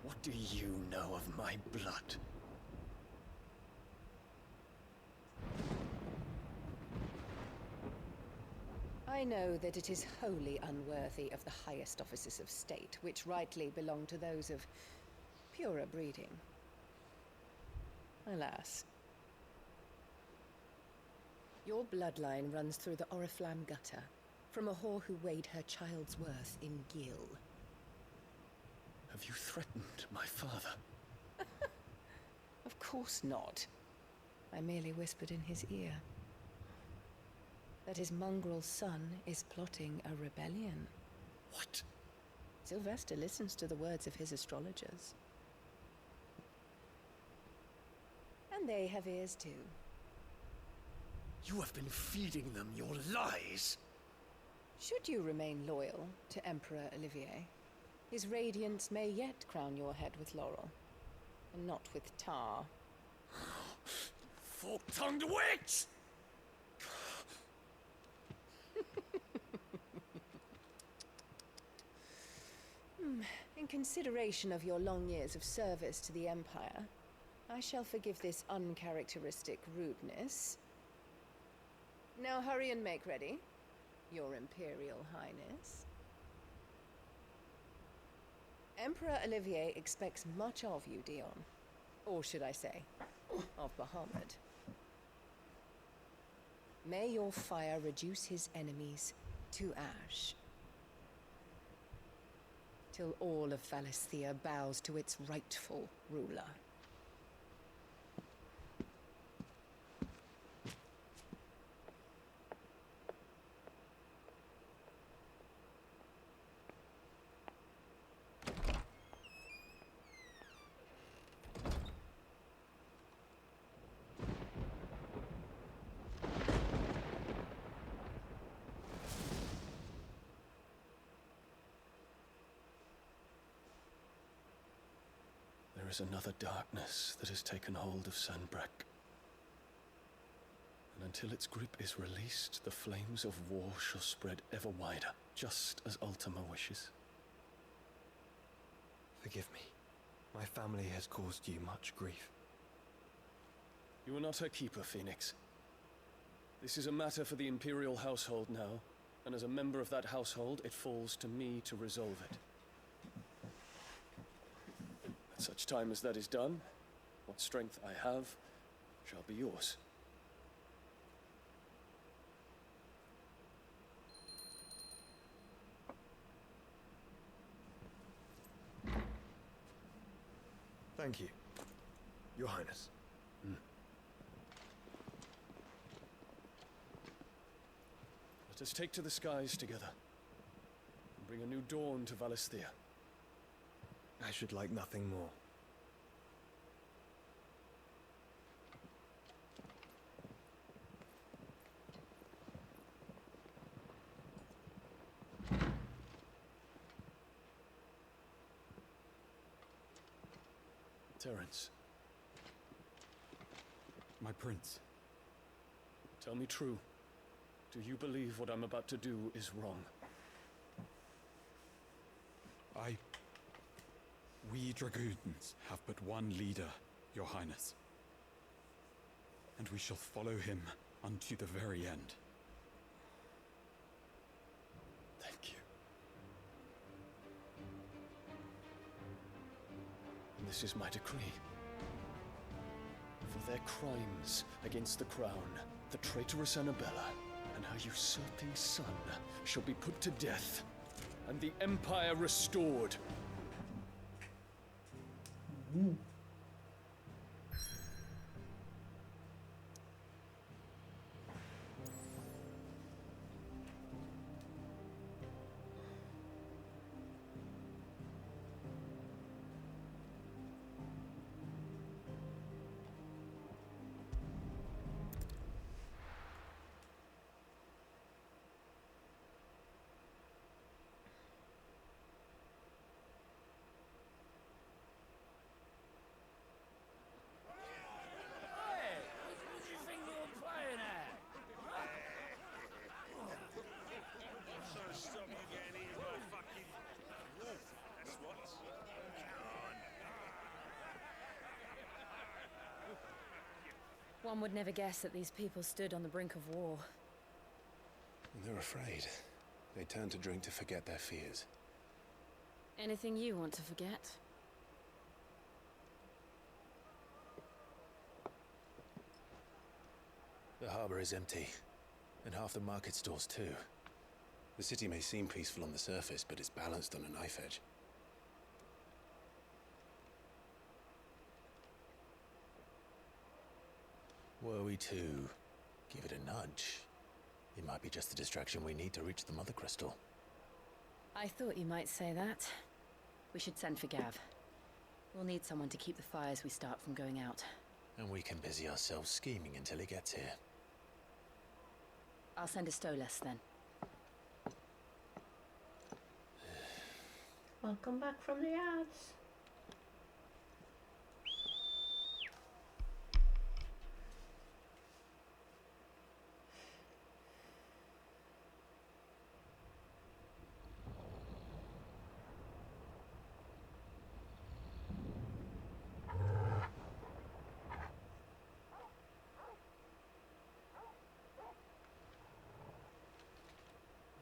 What do you know of my blood? I know that it is wholly unworthy of the highest offices of state, which rightly belong to those of purer breeding. Alas. Your bloodline runs through the Oriflamme gutter, from a whore who weighed her child's worth in Gil. Have you threatened my father? Of course not. I merely whispered in his ear that his mongrel son is plotting a rebellion. What? Sylvester listens to the words of his astrologers. And they have ears too. You have been feeding them your lies! Should you remain loyal to Emperor Olivier, his radiance may yet crown your head with laurel, and not with tar. Fork-tongued witch! In consideration of your long years of service to the Empire, I shall forgive this uncharacteristic rudeness. Now hurry and make ready, Your Imperial Highness. Emperor Olivier expects much of you, Dion. Or should I say, of Bahamut. May your fire reduce his enemies to ash, till all of Valisthea bows to its rightful ruler. There is another darkness that has taken hold of Sanbreque. And until its grip is released, the flames of war shall spread ever wider, just as Ultima wishes. Forgive me. My family has caused you much grief. You are not her keeper, Phoenix. This is a matter for the Imperial household now, and as a member of that household, it falls to me to resolve it. At such time as that is done, what strength I have shall be yours. Thank you, Your Highness. Let us take to the skies together, and bring a new dawn to Valisthea. I should like nothing more. Terence. My prince. Tell me true. Do you believe what I'm about to do is wrong? We Dragoons have but one leader, Your Highness. And we shall follow him unto the very end. Thank you. And this is my decree. For their crimes against the crown, the traitorous Annabella and her usurping son shall be put to death, and the Empire restored. One would never guess that these people stood on the brink of war. They're afraid. They turn to drink to forget their fears. Anything you want to forget? The harbor is empty, and half the market stalls too. The city may seem peaceful on the surface, but it's balanced on a knife edge. Were we to give it a nudge, it might be just the distraction we need to reach the Mother Crystal. I thought you might say that. We should send for Gav. We'll need someone to keep the fires we start from going out. And we can busy ourselves scheming until he gets here. I'll send a Stolas then. Welcome back from the yards.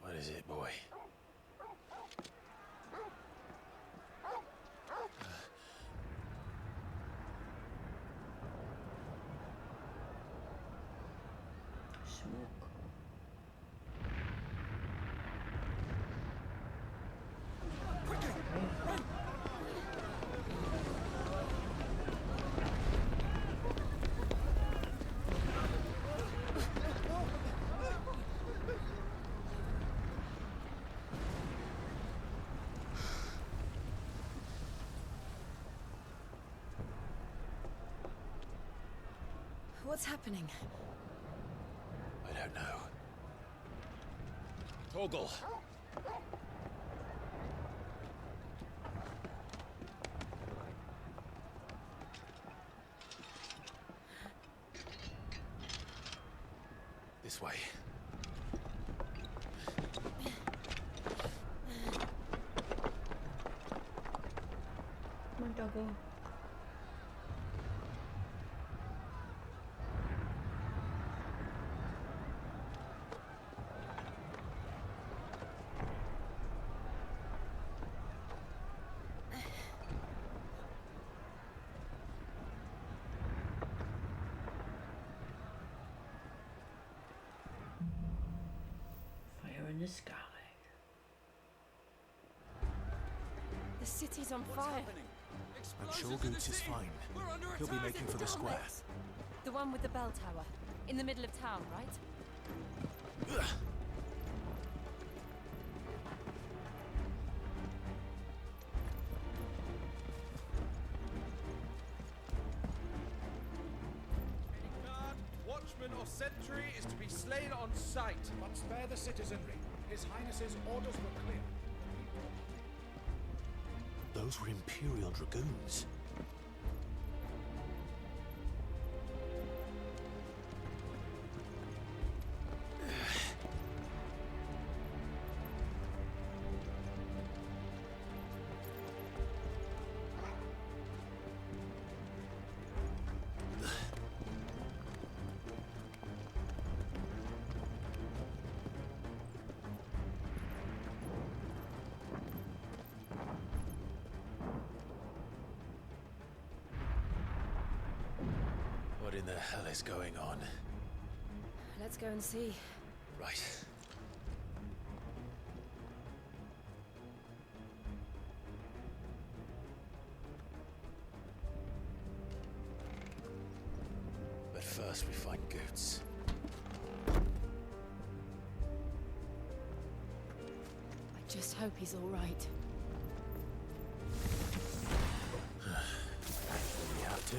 What is it, boy? Smoke. What's happening? I don't know. Torgal! This way. Come on, doggo. Fire in the sky. The city's on fire. I'm sure Goots is fine. He'll be making for the square. The one with the bell tower. In the middle of town, right? Watchman or sentry is to be slain on sight. But spare the citizenry. His Highness's orders were clear. Those were Imperial Dragoons. What in the hell is going on? Let's go and see. Right. But first we find Goots. I just hope he's all right. We have to.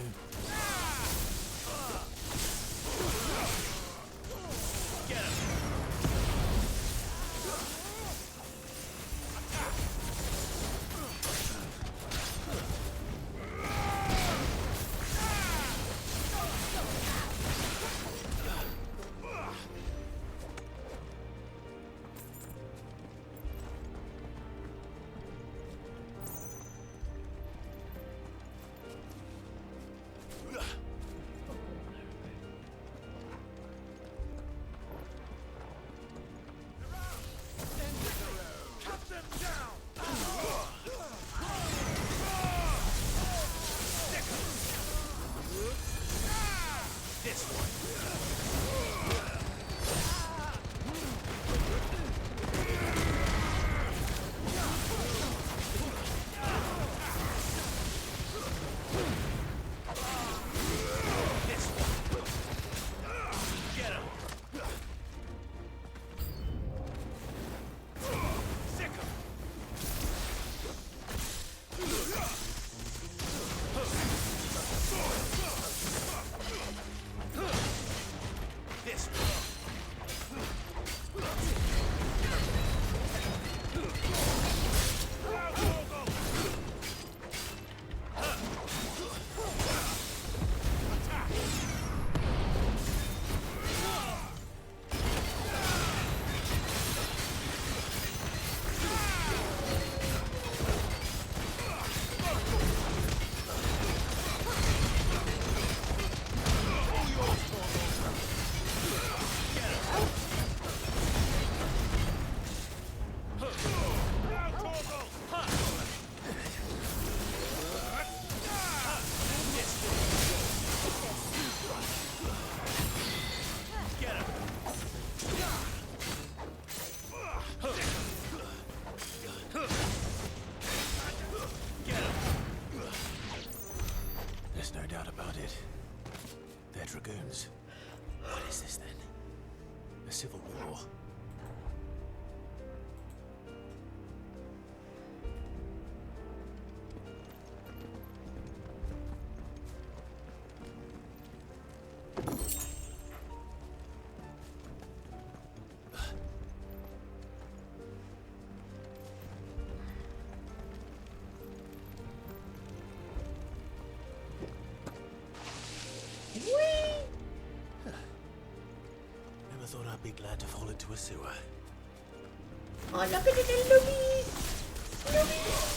Get him! There's no doubt about it. They're Dragoons. What is this then? A civil war? thought I'd be glad to fall into a sewer. Oh, look at the loobies! Loobies!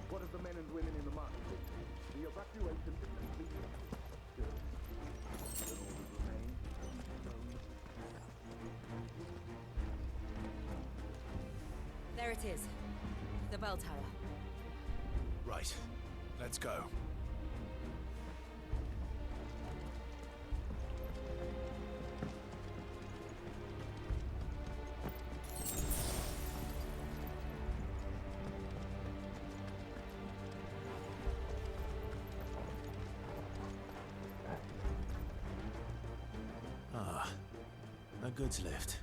What of the men and women in the market? The evacuation is complete. Still, the orders remain. There it is. The bell tower. Right. Let's go. Ah, a goods lift.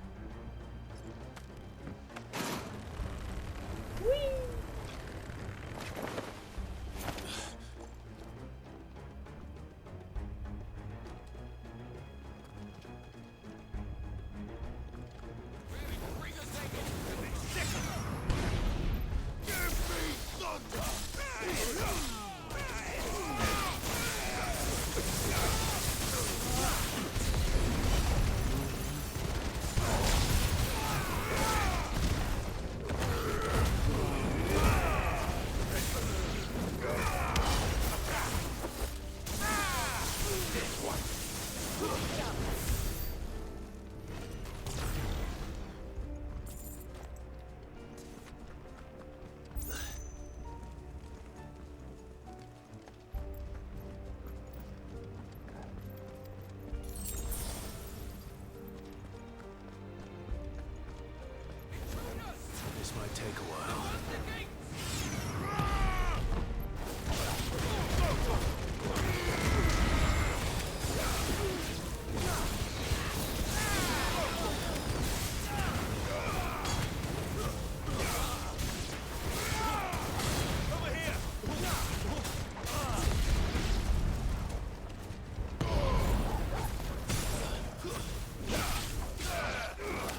This might take a while.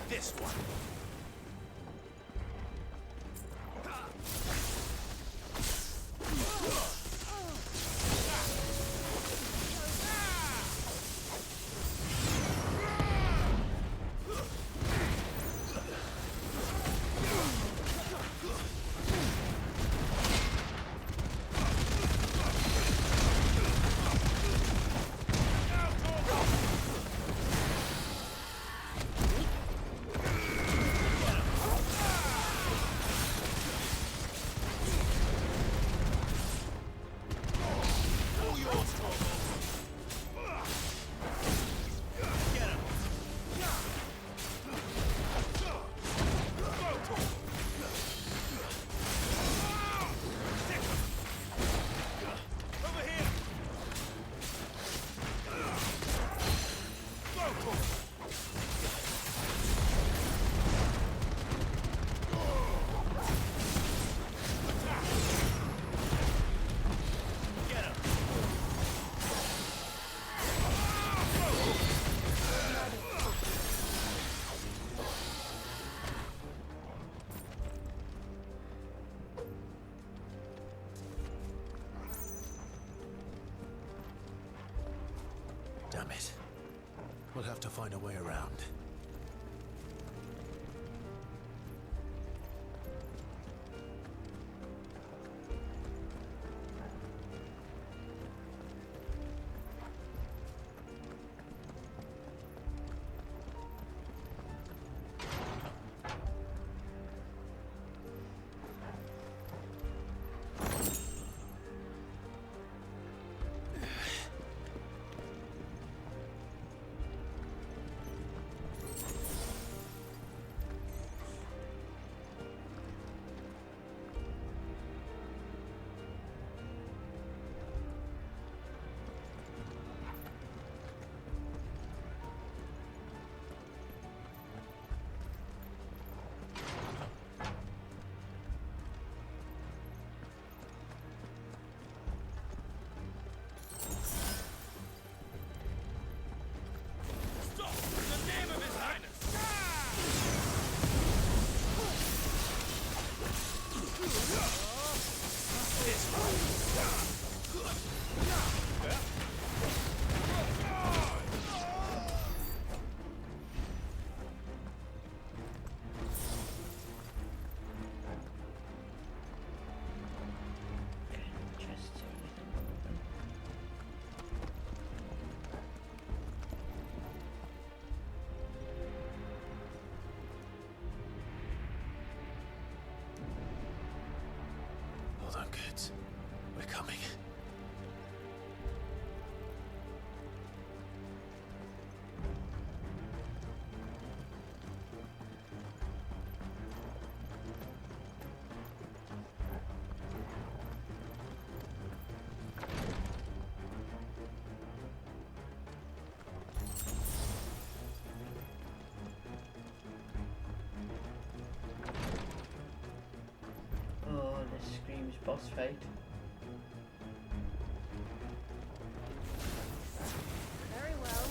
This one. Damn it. We'll have to find a way around. Bastards. We're coming. Oh, this screams boss fight. Very well.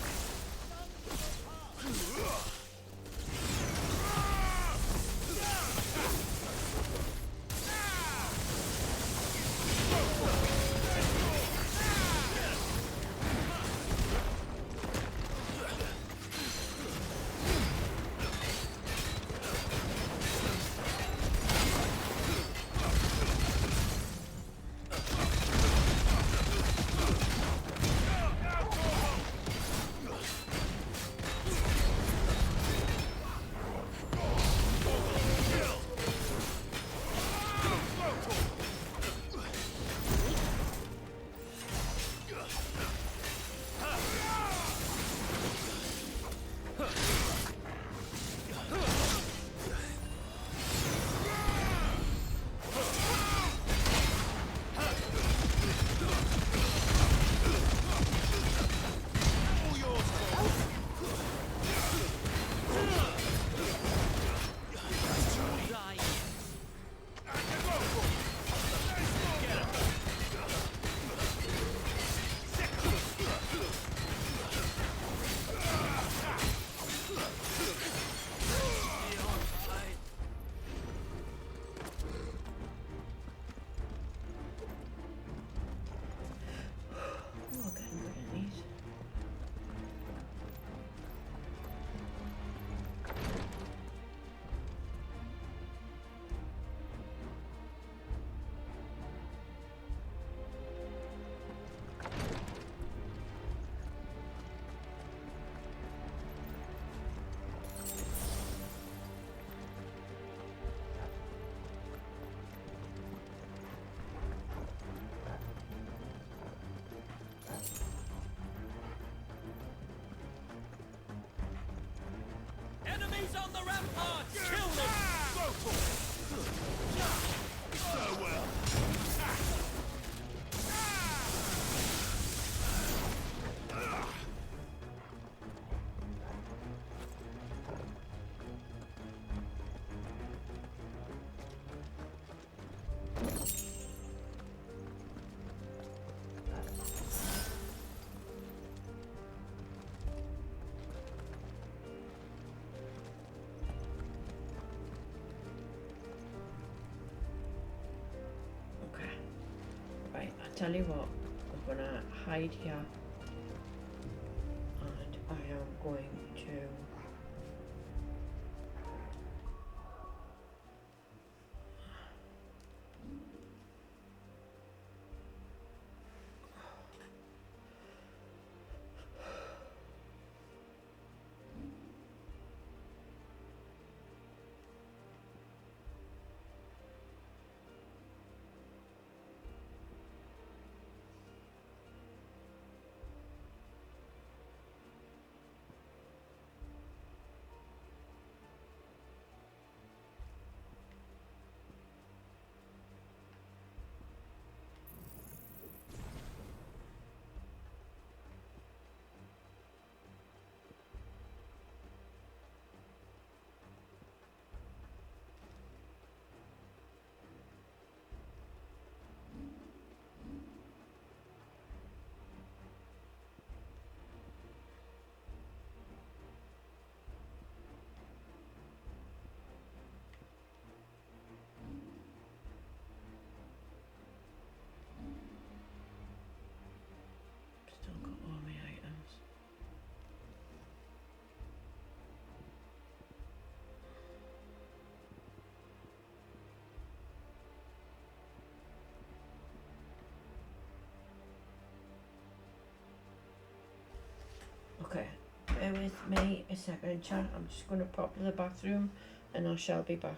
Enemies on the ramparts! Kill them! Farewell. Okay. Right, I tell you what, I'm gonna hide here and I am going to still got all my items. Okay, bear with me a second, chat. I'm just going to pop to the bathroom and I shall be back.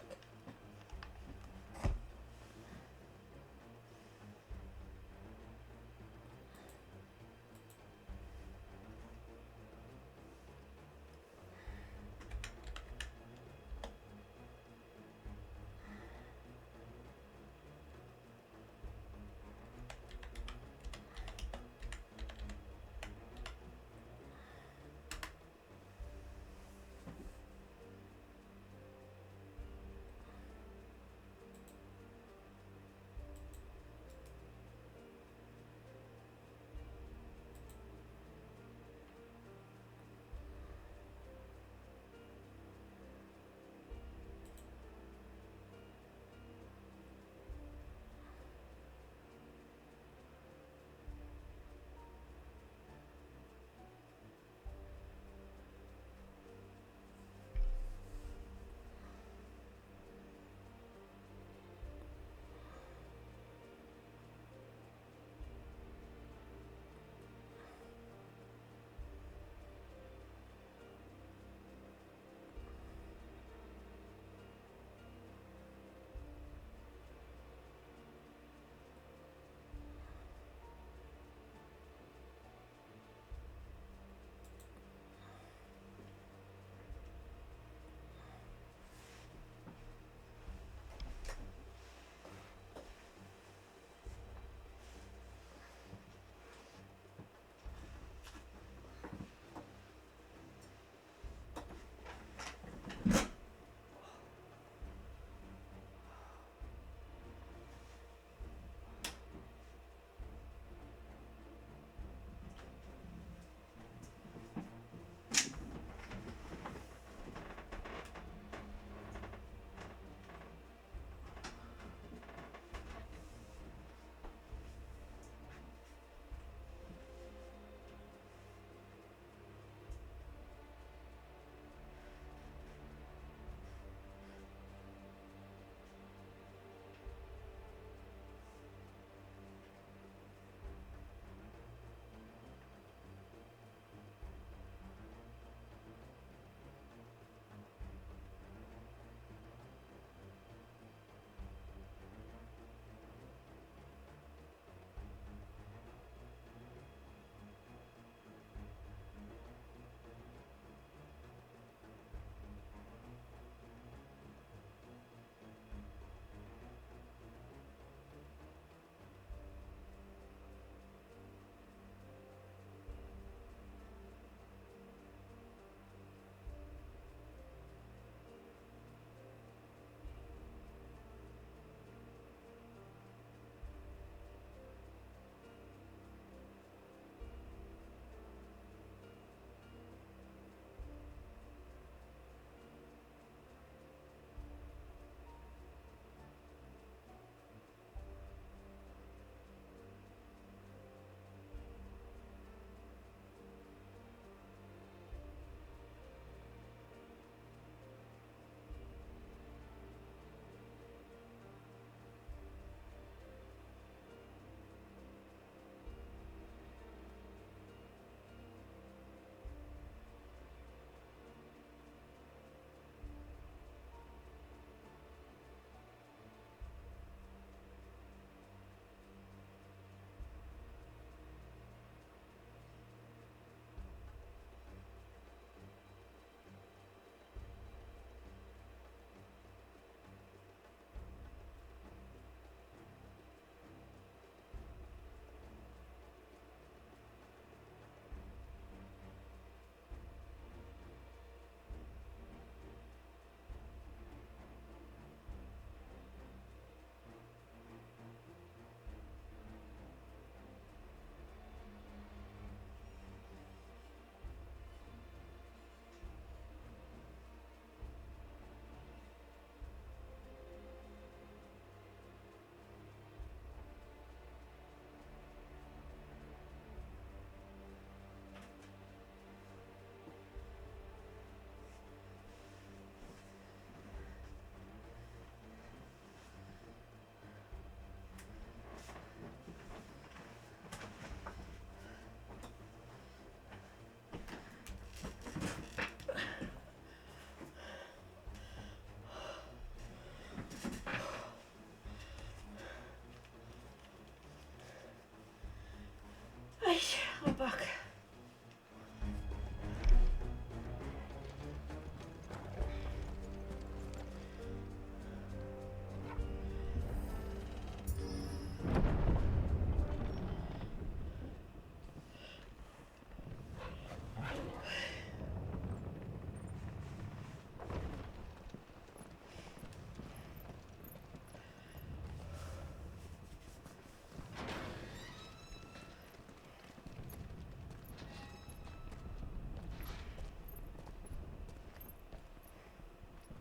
Fuck.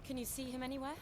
Can you see him anywhere?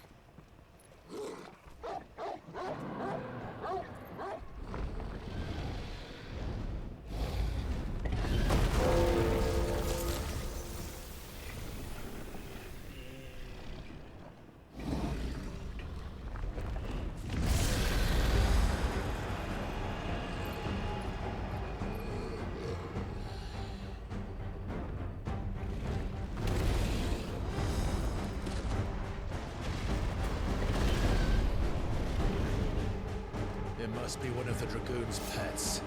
It must be one of the Dragoon's pets.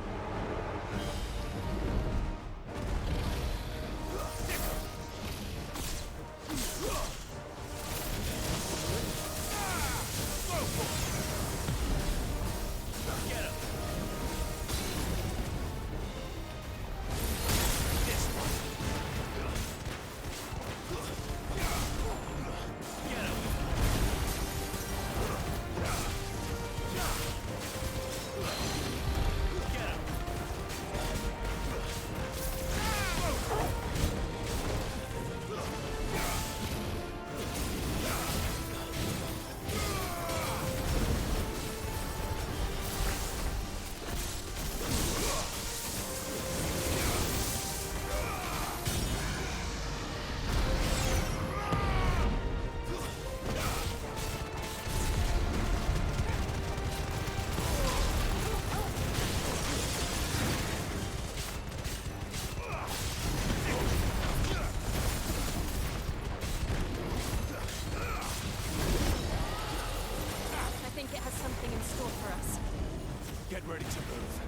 Get ready to move.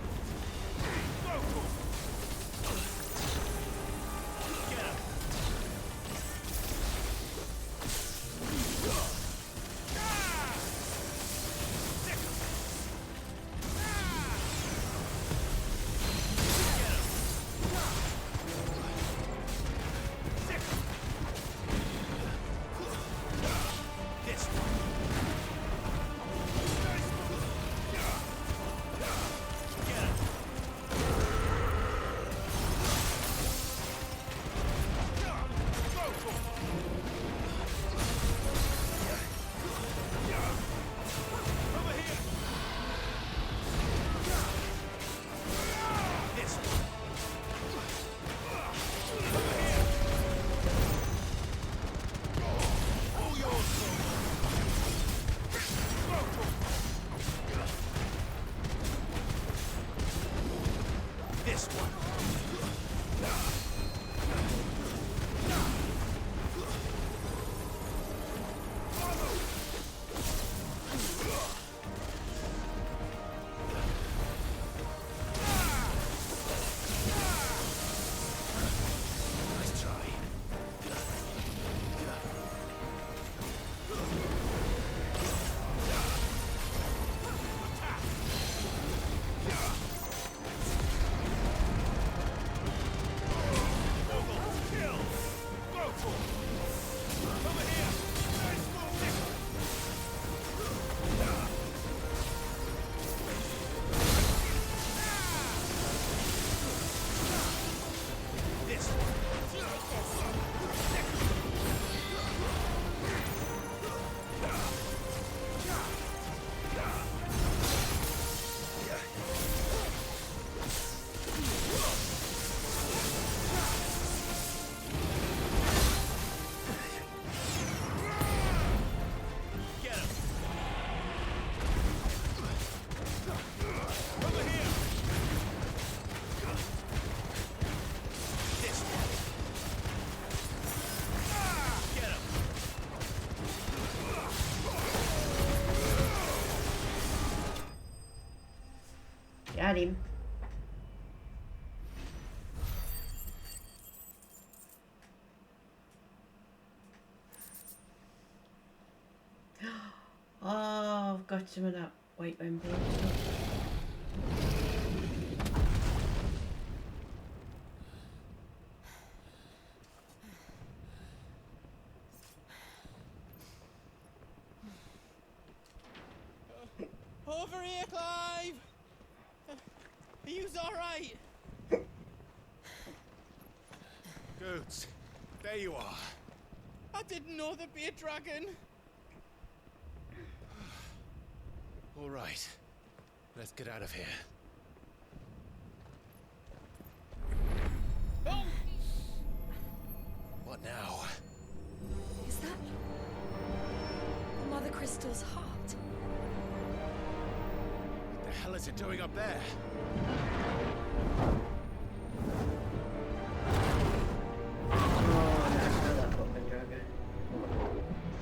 Get up. Got him. got some of that white wimpy Over here, Clive! Are you alright? Goods, there you are. I didn't know there'd be a dragon. All right, let's get out of here. Oh! What now? Is that Mother Crystal's heart? What the hell is it doing up there?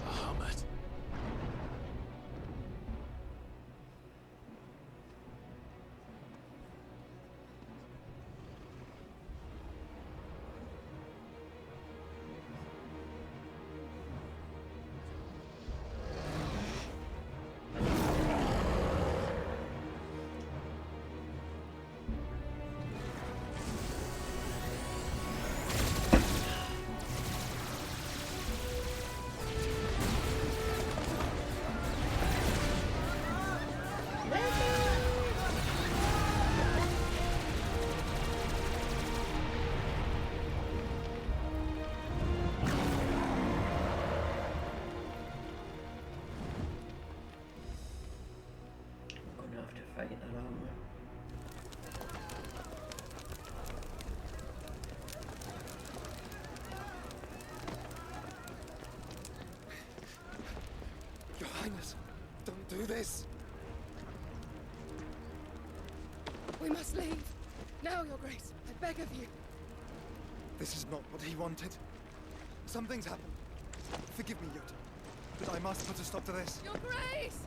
Bahamut. fight that, aren't we? Your Highness, don't do this! We must leave. Now, Your Grace. I beg of you. This is not what he wanted. Something's happened. Forgive me, Yota, but I must put a stop to this. Your Grace!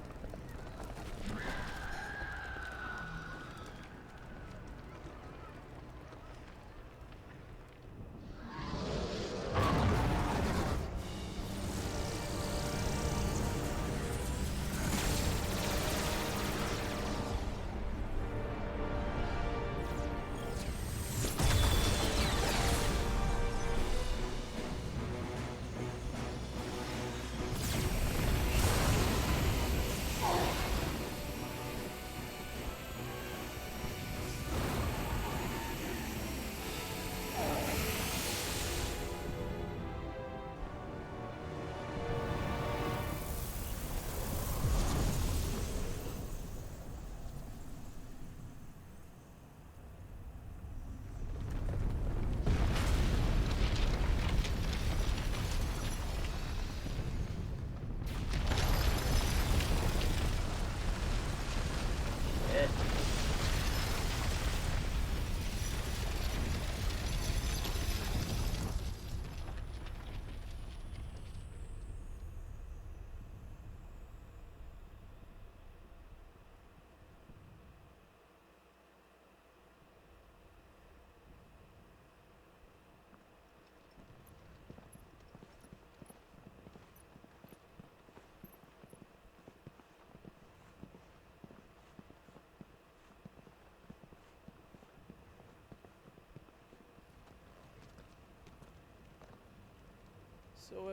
So,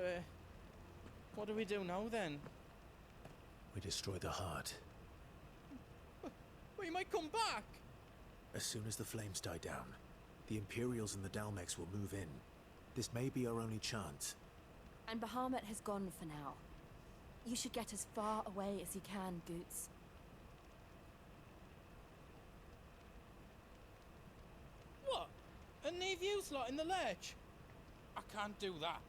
what do we do now then? We destroy the heart. We might come back! As soon as the flames die down, the Imperials and the Dalmex will move in. This may be our only chance. And Bahamut has gone for now. You should get as far away as you can, Goots. What? And leave you lot in the lurch? I can't do that.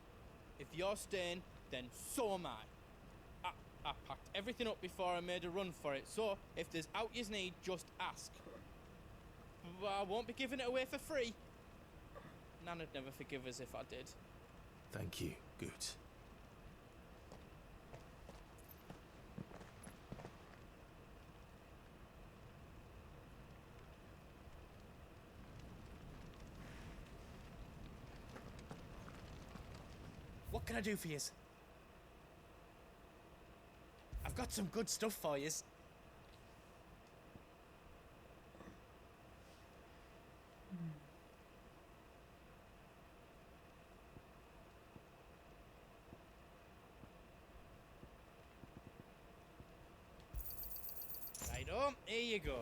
If you're staying, then so am I. I packed everything up before I made a run for it, so if there's out yous need, just ask. But I won't be giving it away for free. Nana'd never forgive us if I did. Thank you, Goots. What can I do for yous? I've got some good stuff for yous. Righto, here you go.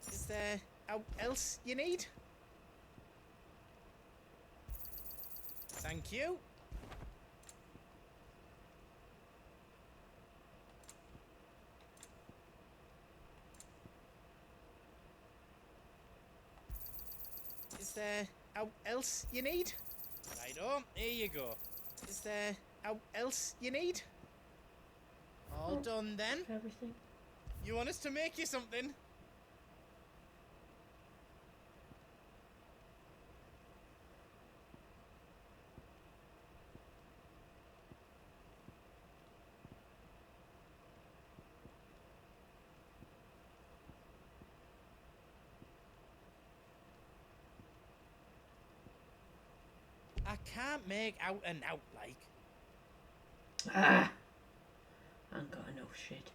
Is there out else you need? Thank you. Is there out else you need? Righto, here you go. Is there out else you need? All done then. Everything. You want us to make you something? I can't make out and out like. Ah! I ain't got enough shit.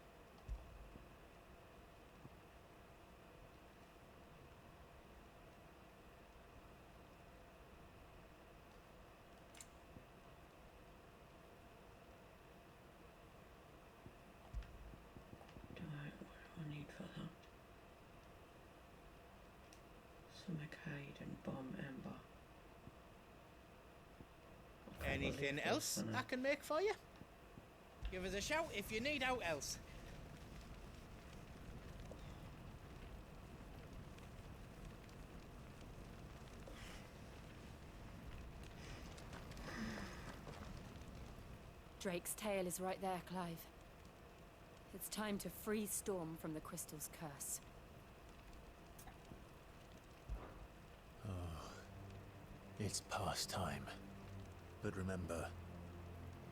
What do I need for that? Some arcade and bomb ember. Anything else I can make for you? Give us a shout if you need out else. Drake's tail is right there, Clive. It's time to free Storm from the Crystal's curse. Oh, it's past time. But remember,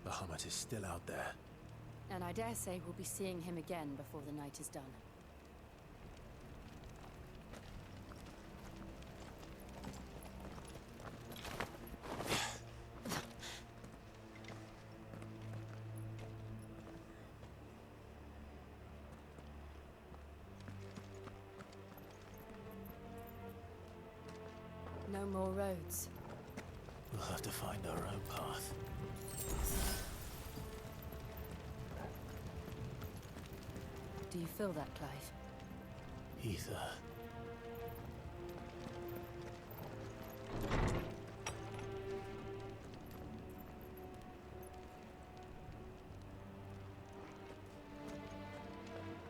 Bahamut is still out there. And I dare say we'll be seeing him again before the night is done. No more roads. We'll have to find our own path. Do you feel that, Clive? Ether.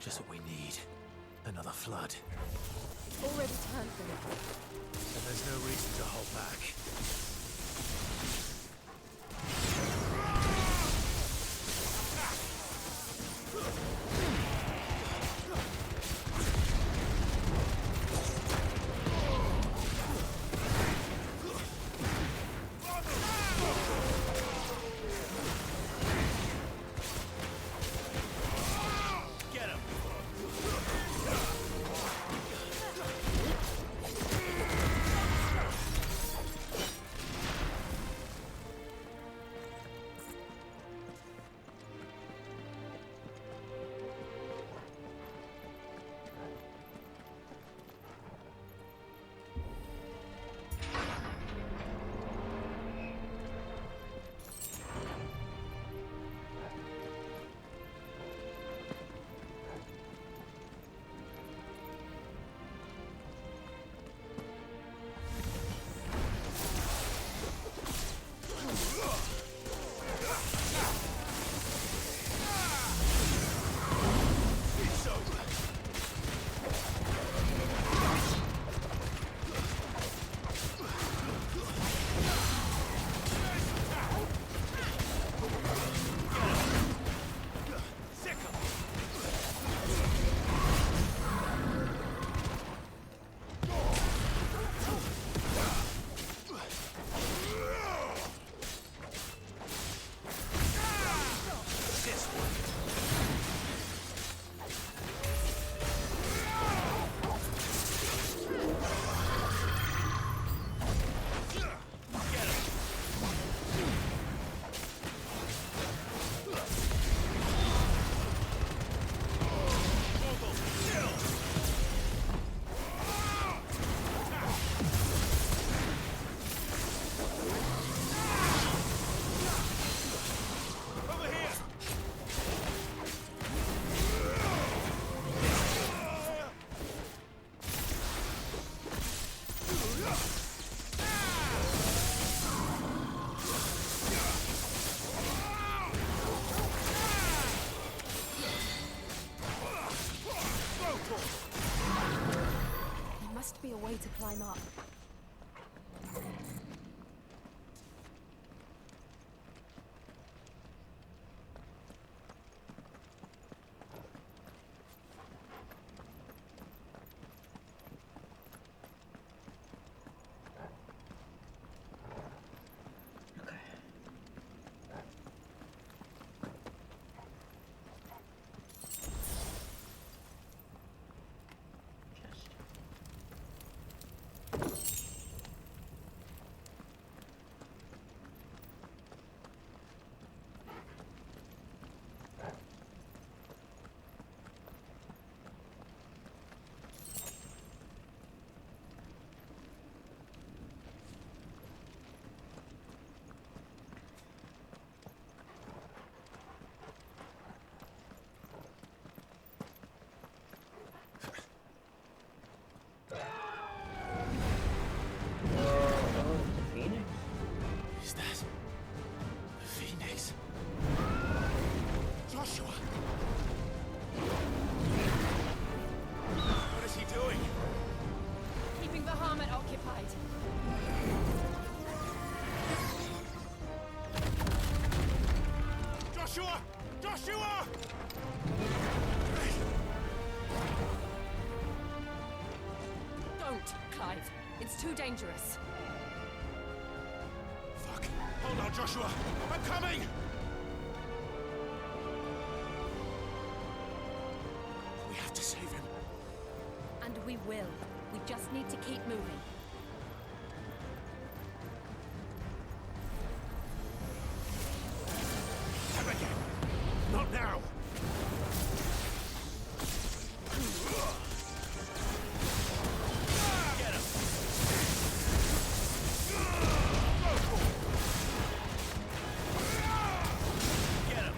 Just what we need. Another flood. It's already turned them. And there's no reason to hold back. There must be a way to climb up. Is that the Phoenix? Joshua! What is he doing? Keeping the Bahamut occupied. Joshua! Joshua! Don't, Clive. It's too dangerous. Fuck. Hold on, Joshua. I'm coming! We have to save him. And we will. We just need to keep moving. Never again. Not now. Get him. Get him.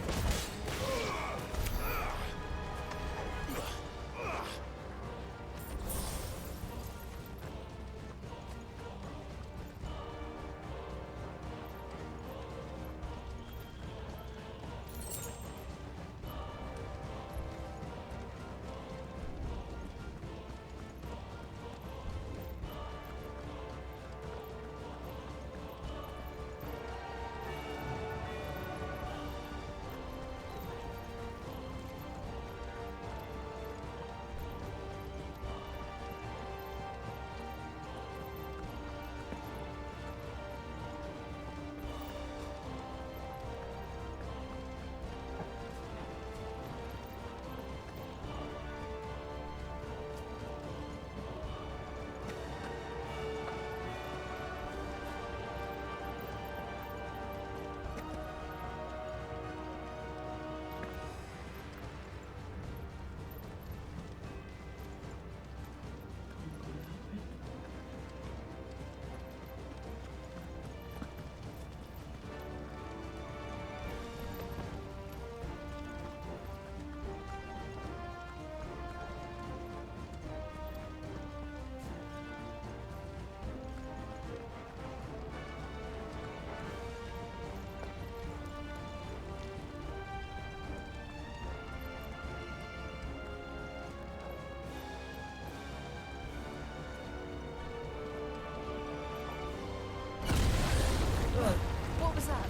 What was that?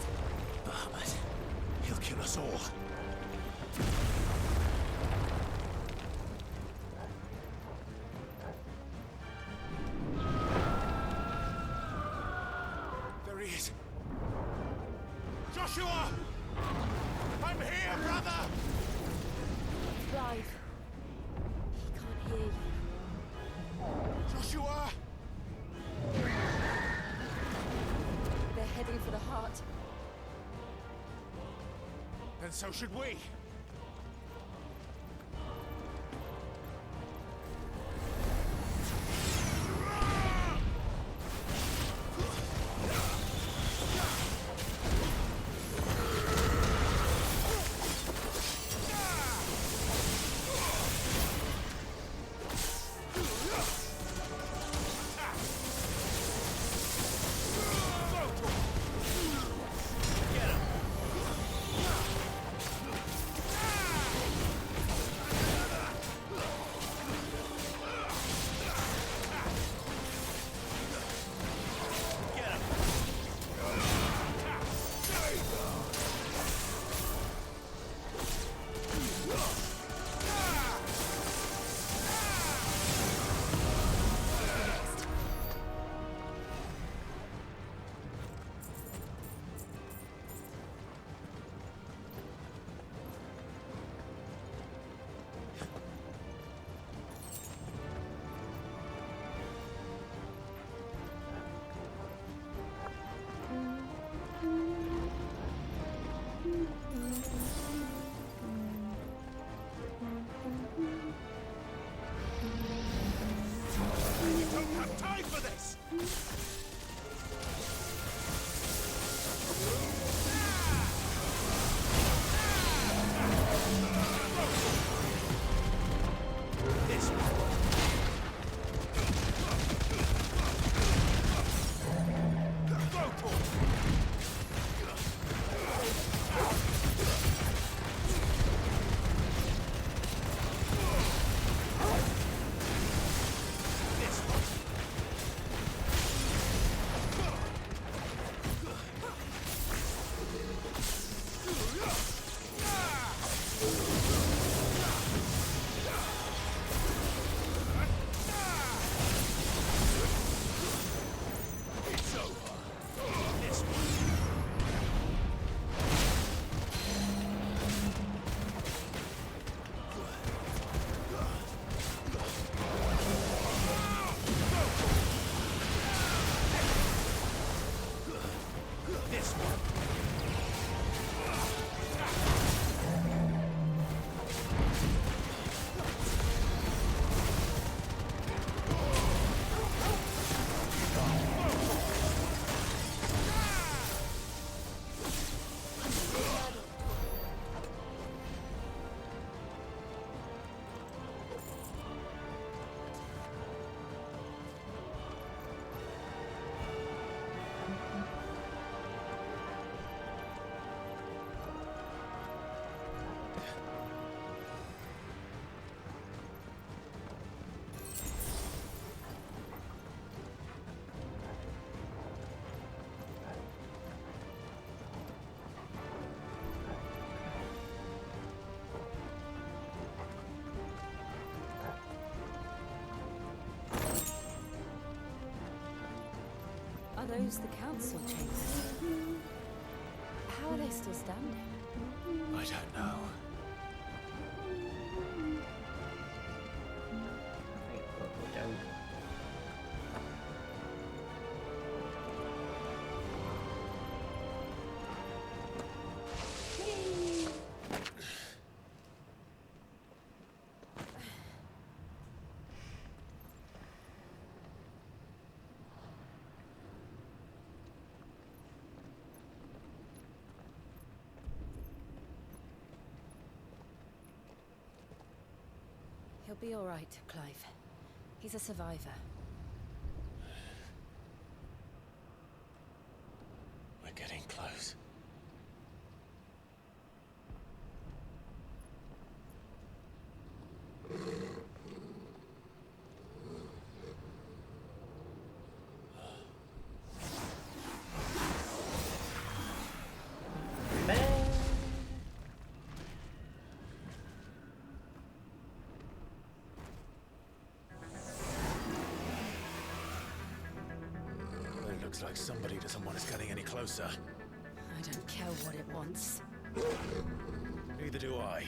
Bahamut. He'll kill us all. There he is. Joshua! I'm here, brother! Clive. He can't hear you. Joshua! They're heading for the heart. And so should we. those the council chambers? How are they still standing? I don't know. He'll be all right, Clive. He's a survivor. We're getting close. Looks like somebody doesn't want us getting any closer. I don't care what it wants. Neither do I.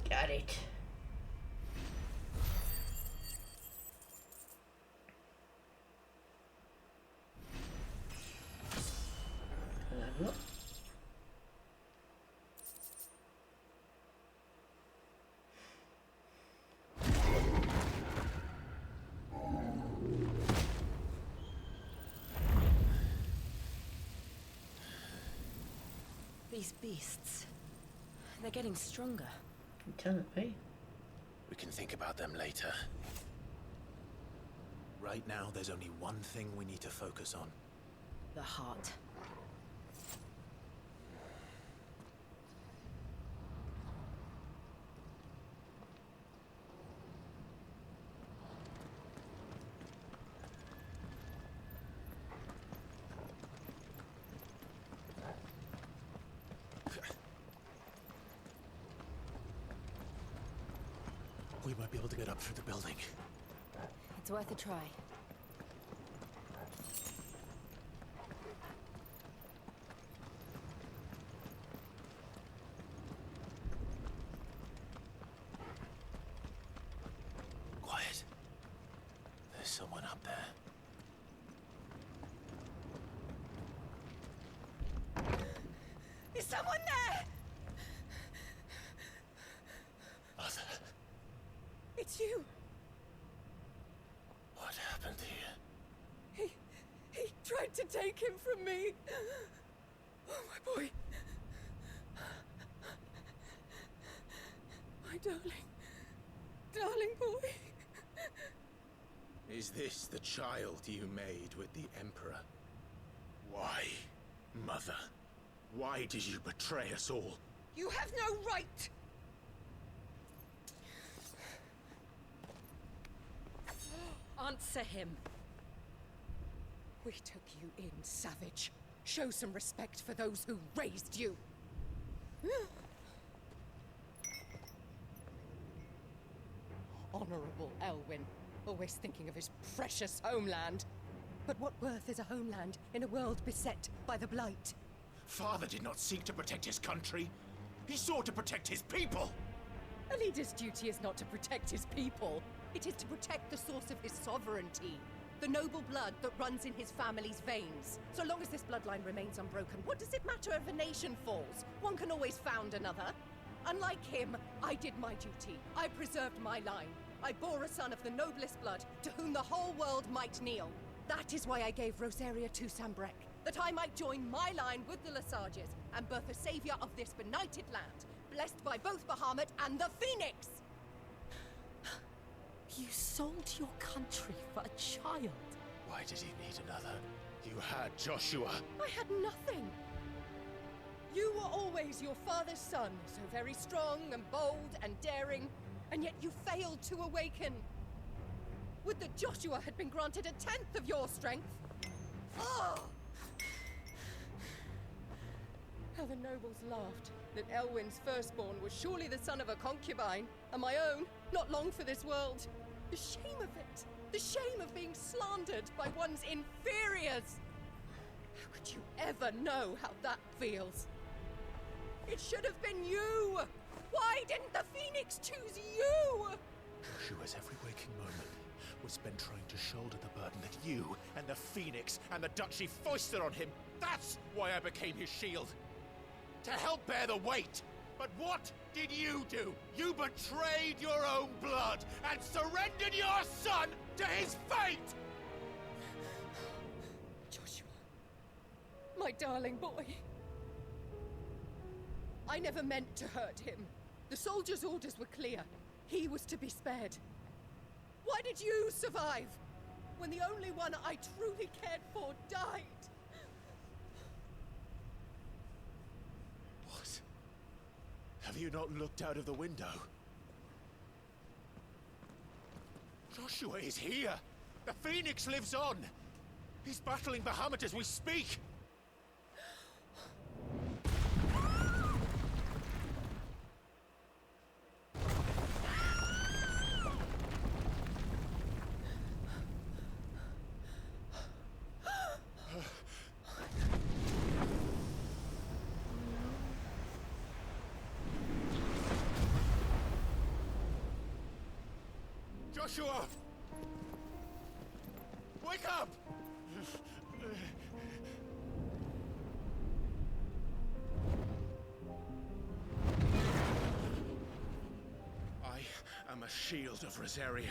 Got it. Level up. These beasts. They're getting stronger. Can't be. We can think about them later. Right now, there's only one thing we need to focus on. The heart. We might be able to get up through the building. It's worth a try. Quiet. There's someone up there. Is someone there? Arthur, It's you. what happened here? He tried to take him from me. Oh, my boy. My darling boy. Is this the child you made with the Emperor? Why, Mother? Why did you betray us all? You have no right. Answer him. We took you in, savage. Show some respect for those who raised you. Honorable Elwyn, always thinking of his precious homeland. But what worth is a homeland in a world beset by the Blight? Father did not seek to protect his country. He sought to protect his people. A leader's duty is not to protect his people. It is to protect the source of his sovereignty. The noble blood that runs in his family's veins. So long as this bloodline remains unbroken, what does it matter if a nation falls? One can always found another. Unlike him, I did my duty. I preserved my line. I bore a son of the noblest blood, to whom the whole world might kneel. That is why I gave Rosaria to Sambrek, that I might join my line with the Lesages and birth a savior of this benighted land, blessed by both Bahamut and the Phoenix! You sold your country for a child. Why did he need another? You had Joshua. I had nothing. You were always your father's son, so very strong and bold and daring, and yet you failed to awaken. Would that Joshua had been granted 1/10 of your strength? Oh! How the nobles laughed that Elwyn's firstborn was surely the son of a concubine, and my own, not long for this world. The shame of it! The shame of being slandered by one's inferiors! How could you ever know how that feels? It should have been you! Why didn't the Phoenix choose you? Joshua's every waking moment was spent trying to shoulder the burden that you and the Phoenix and the Duchy foisted on him. That's why I became his shield. To help bear the weight. But what did you do? You betrayed your own blood and surrendered your son to his fate! Joshua, my darling boy. I never meant to hurt him. The soldiers' orders were clear. He was to be spared. Why did you survive when the only one I truly cared for died? What? Have you not looked out of the window? Joshua is here! The Phoenix lives on! He's battling Bahamut as we speak! Joshua! Wake up! I am a shield of Rosaria.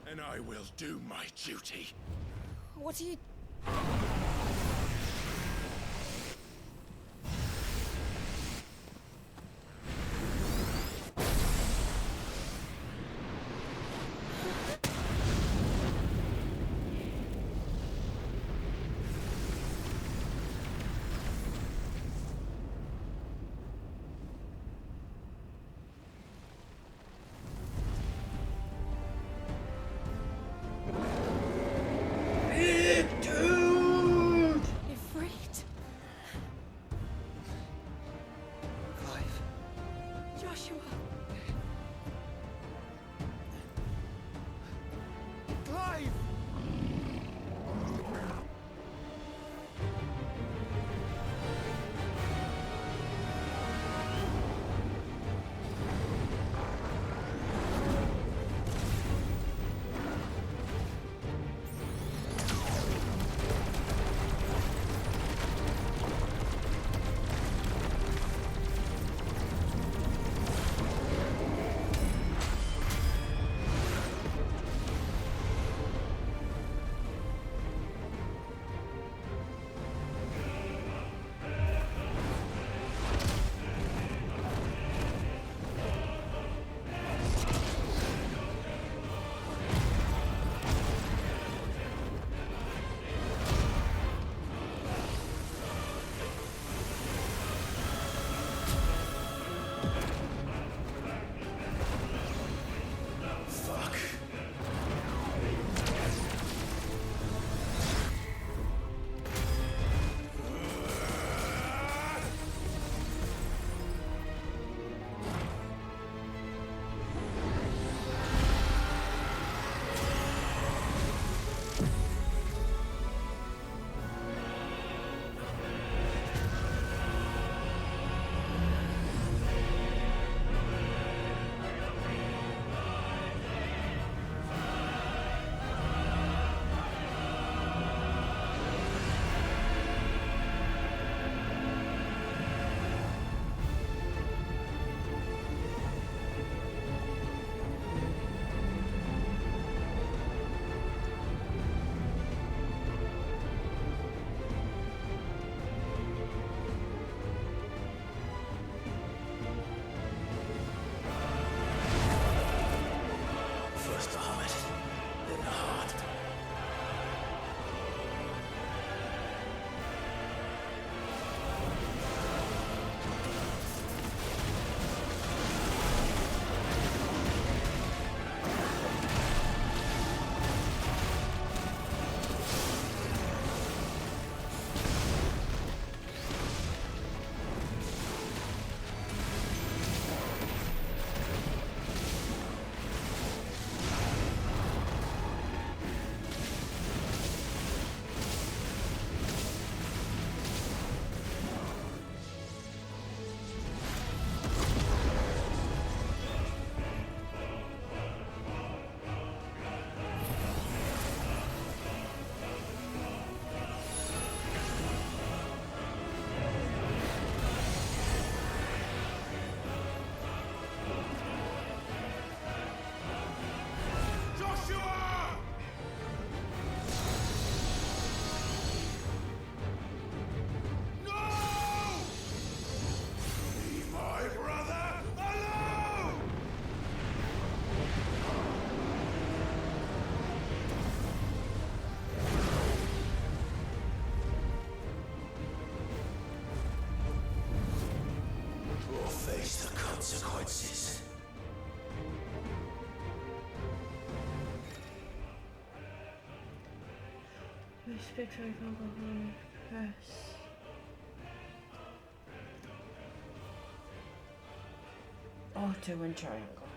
And I will do my duty. What are you consequences. Respiratory alcohol, press. Auto and triangle.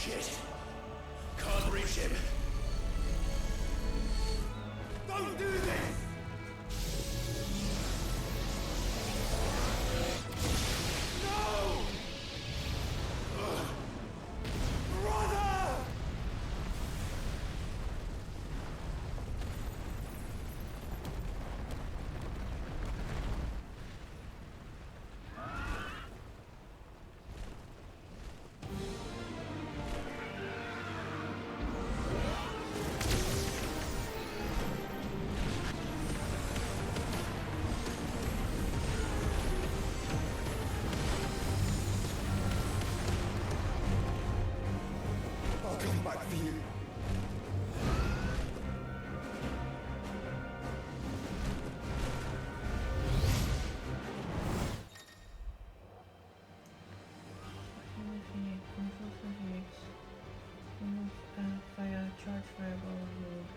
Shit! Can't reach him! Don't do this! No! Brother! I'll come back for you. Fire, charge fireball, move,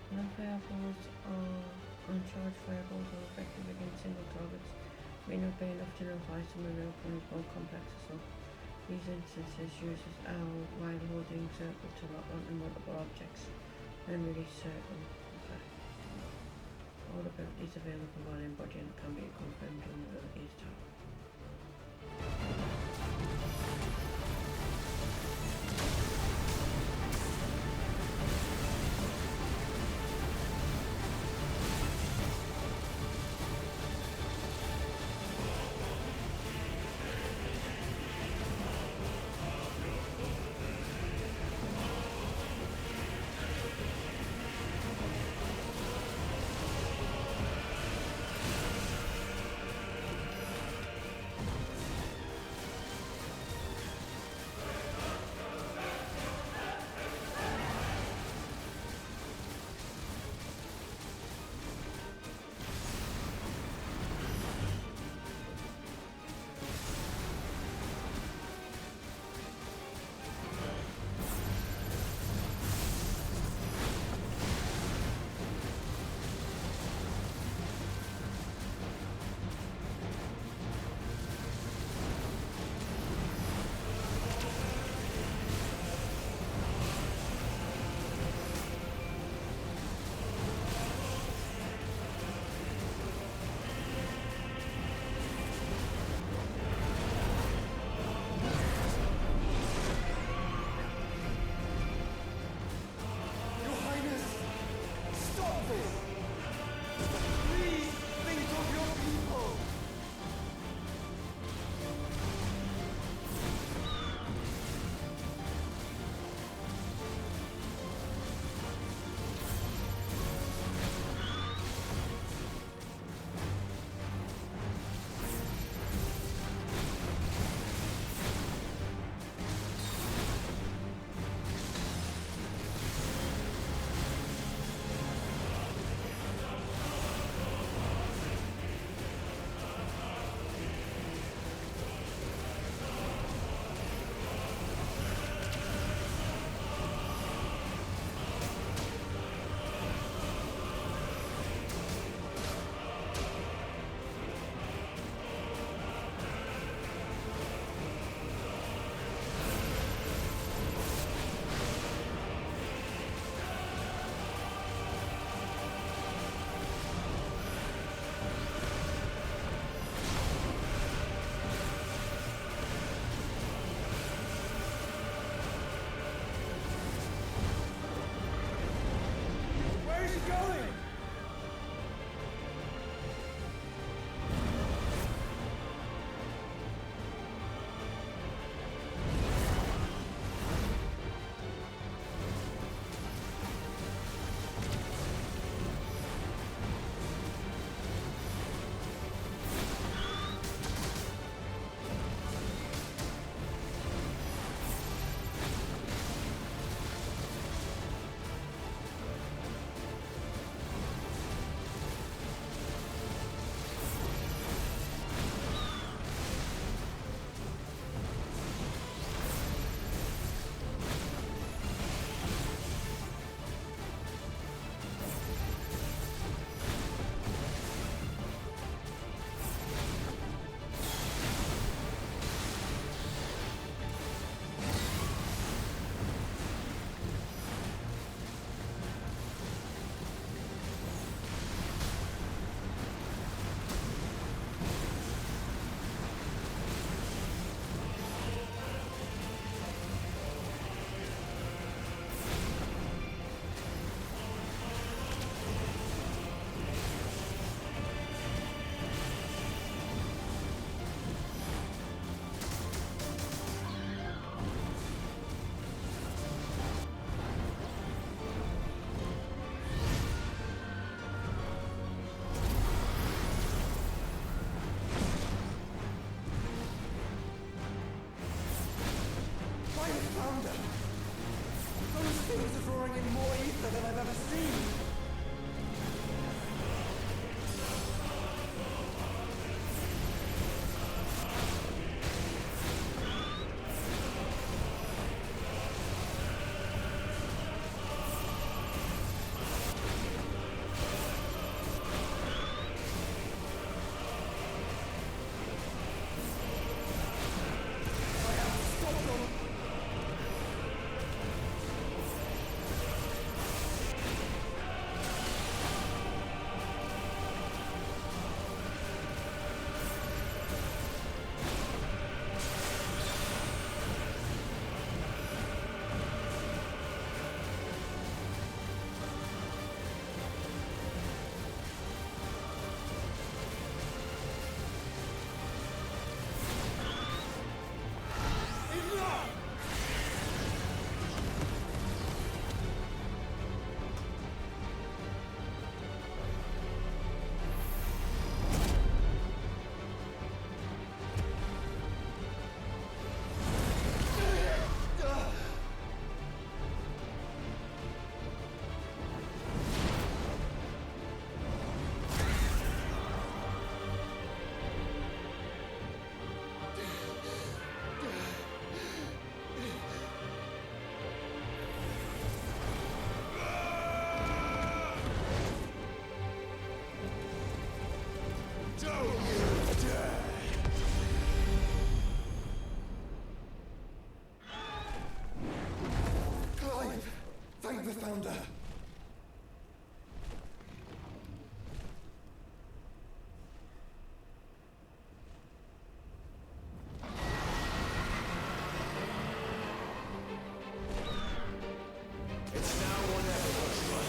non-fireballs on charge fireballs are effective against single targets. May not be enough to nullify some of their opponent's more complex assault. These instances uses OWL while holding circle to lock onto multiple objects and release circle. Okay. All abilities available while embodying can be confirmed during the abilities tab. Things are drawing in more ether than I've ever seen. Clive! Thank the Founder! It's now or never, Joshua.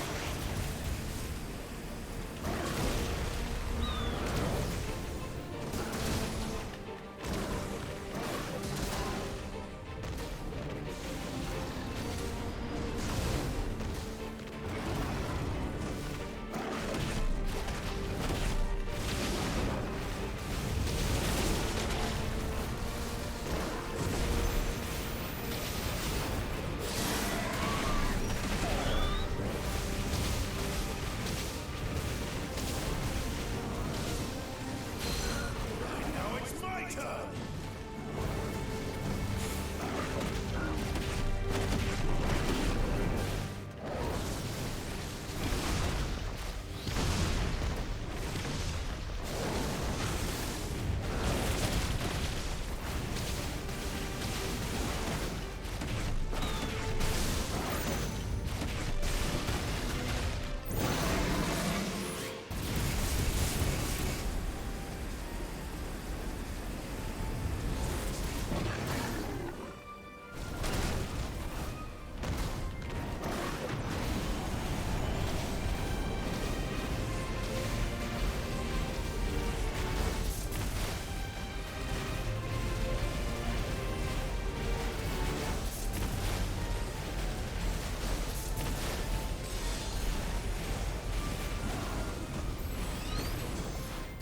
Now it's my turn!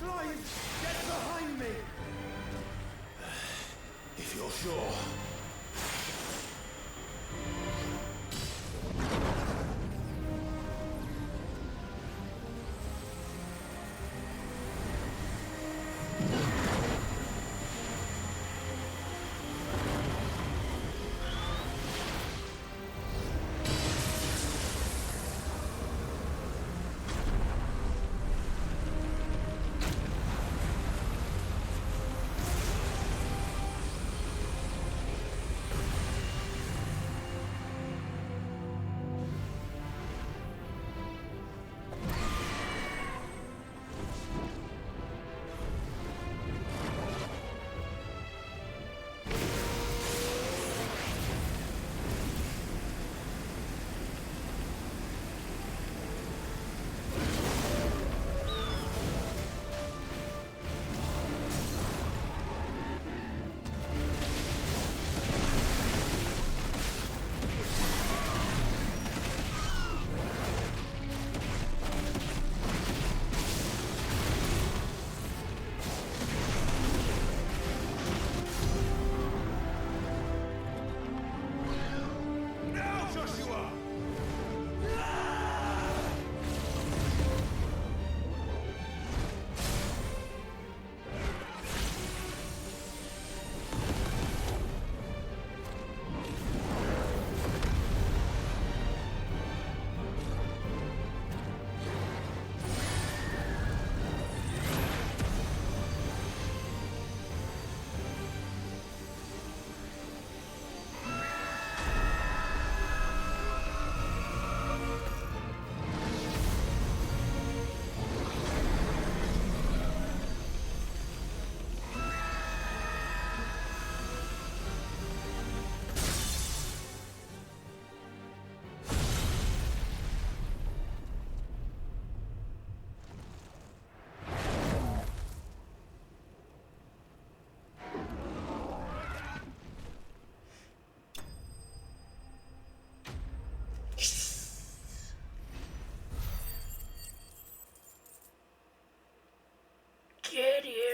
Clive! Get behind me! If you're sure.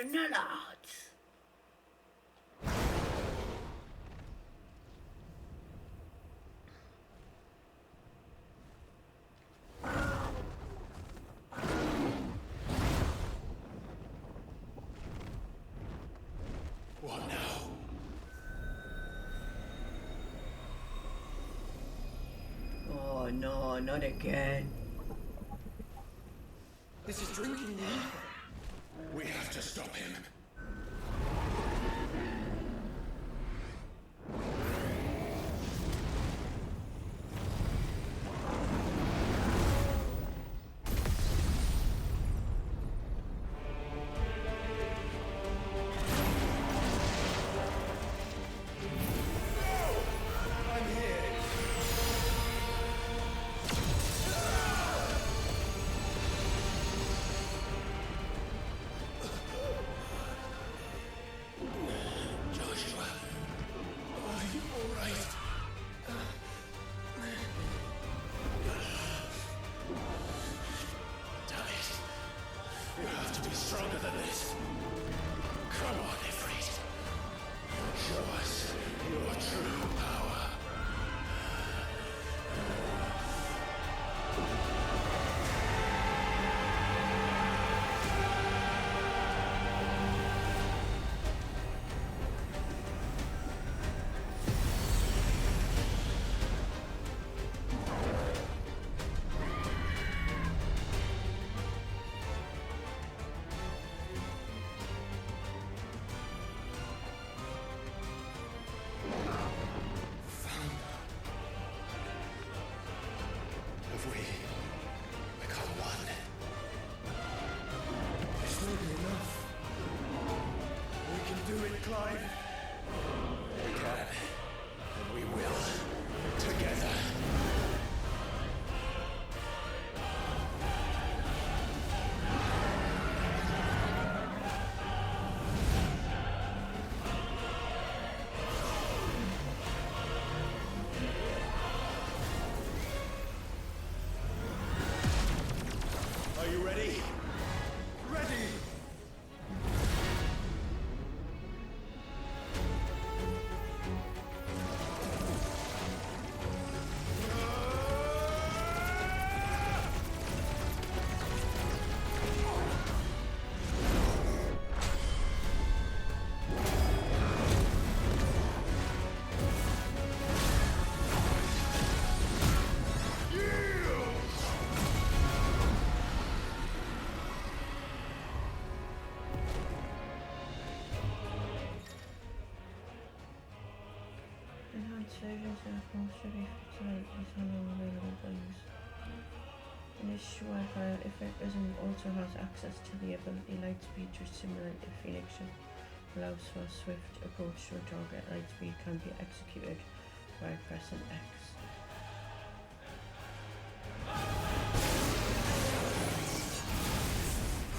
Nullards. What now? Oh no, not again. This is drinking me. We have to stop him. Stronger than this. Come on, Ifrit. Show us your true power. Have we become one? This will be enough. We can do it, Clive. We can, and we will. Together. Are you ready? Ready! Enhanced versions of most ready for tonight is no longer available for use. In this wildfire, Ifrit also has access to the ability Lightspeed to simulate the Phoenix ship. Allows for a swift approach to a target. Lightspeed can be executed by pressing X.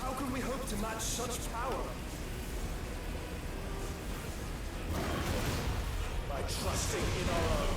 How can we hope to match such power? By trusting in our own.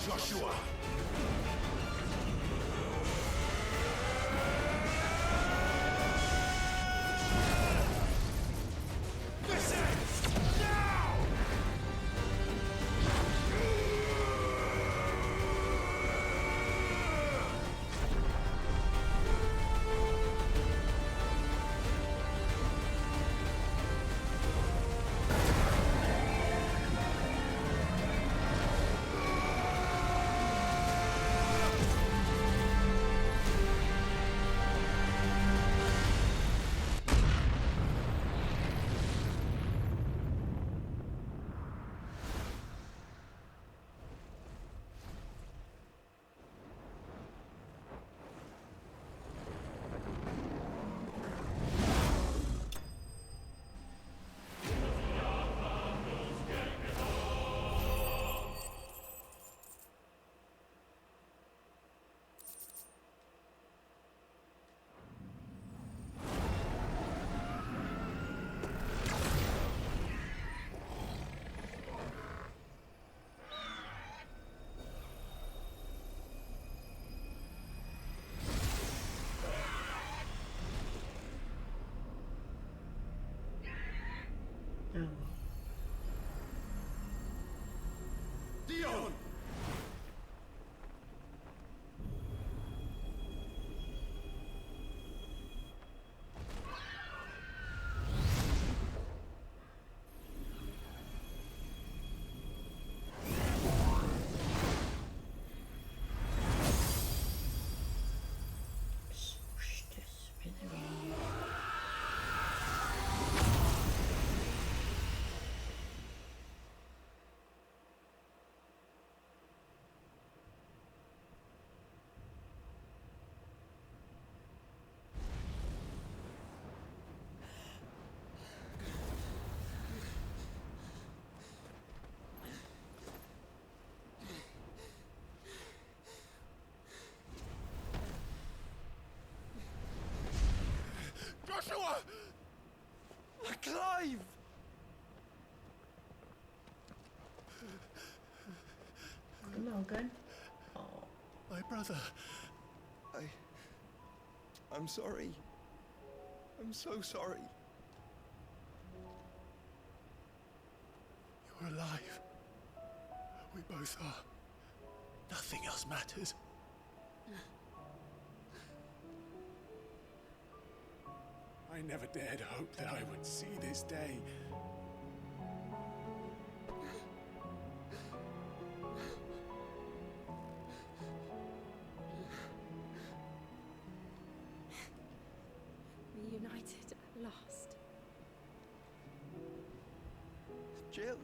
Joshua! Dion! Joshua! Clive! Logan. My brother. I'm sorry. I'm so sorry. You're alive. We both are. Nothing else matters. I never dared hope that I would see this day. Reunited at last. Jill.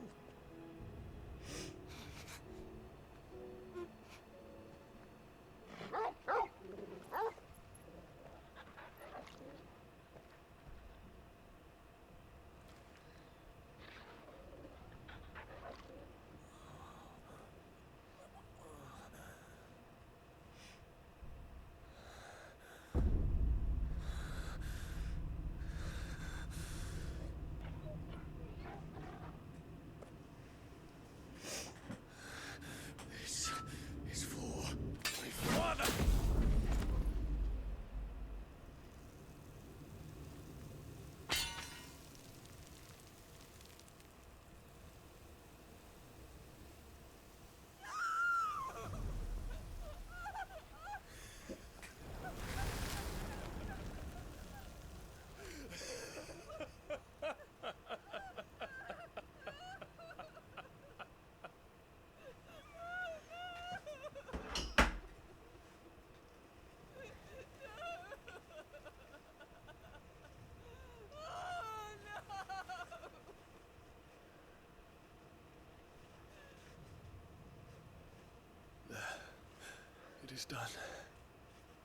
It is done.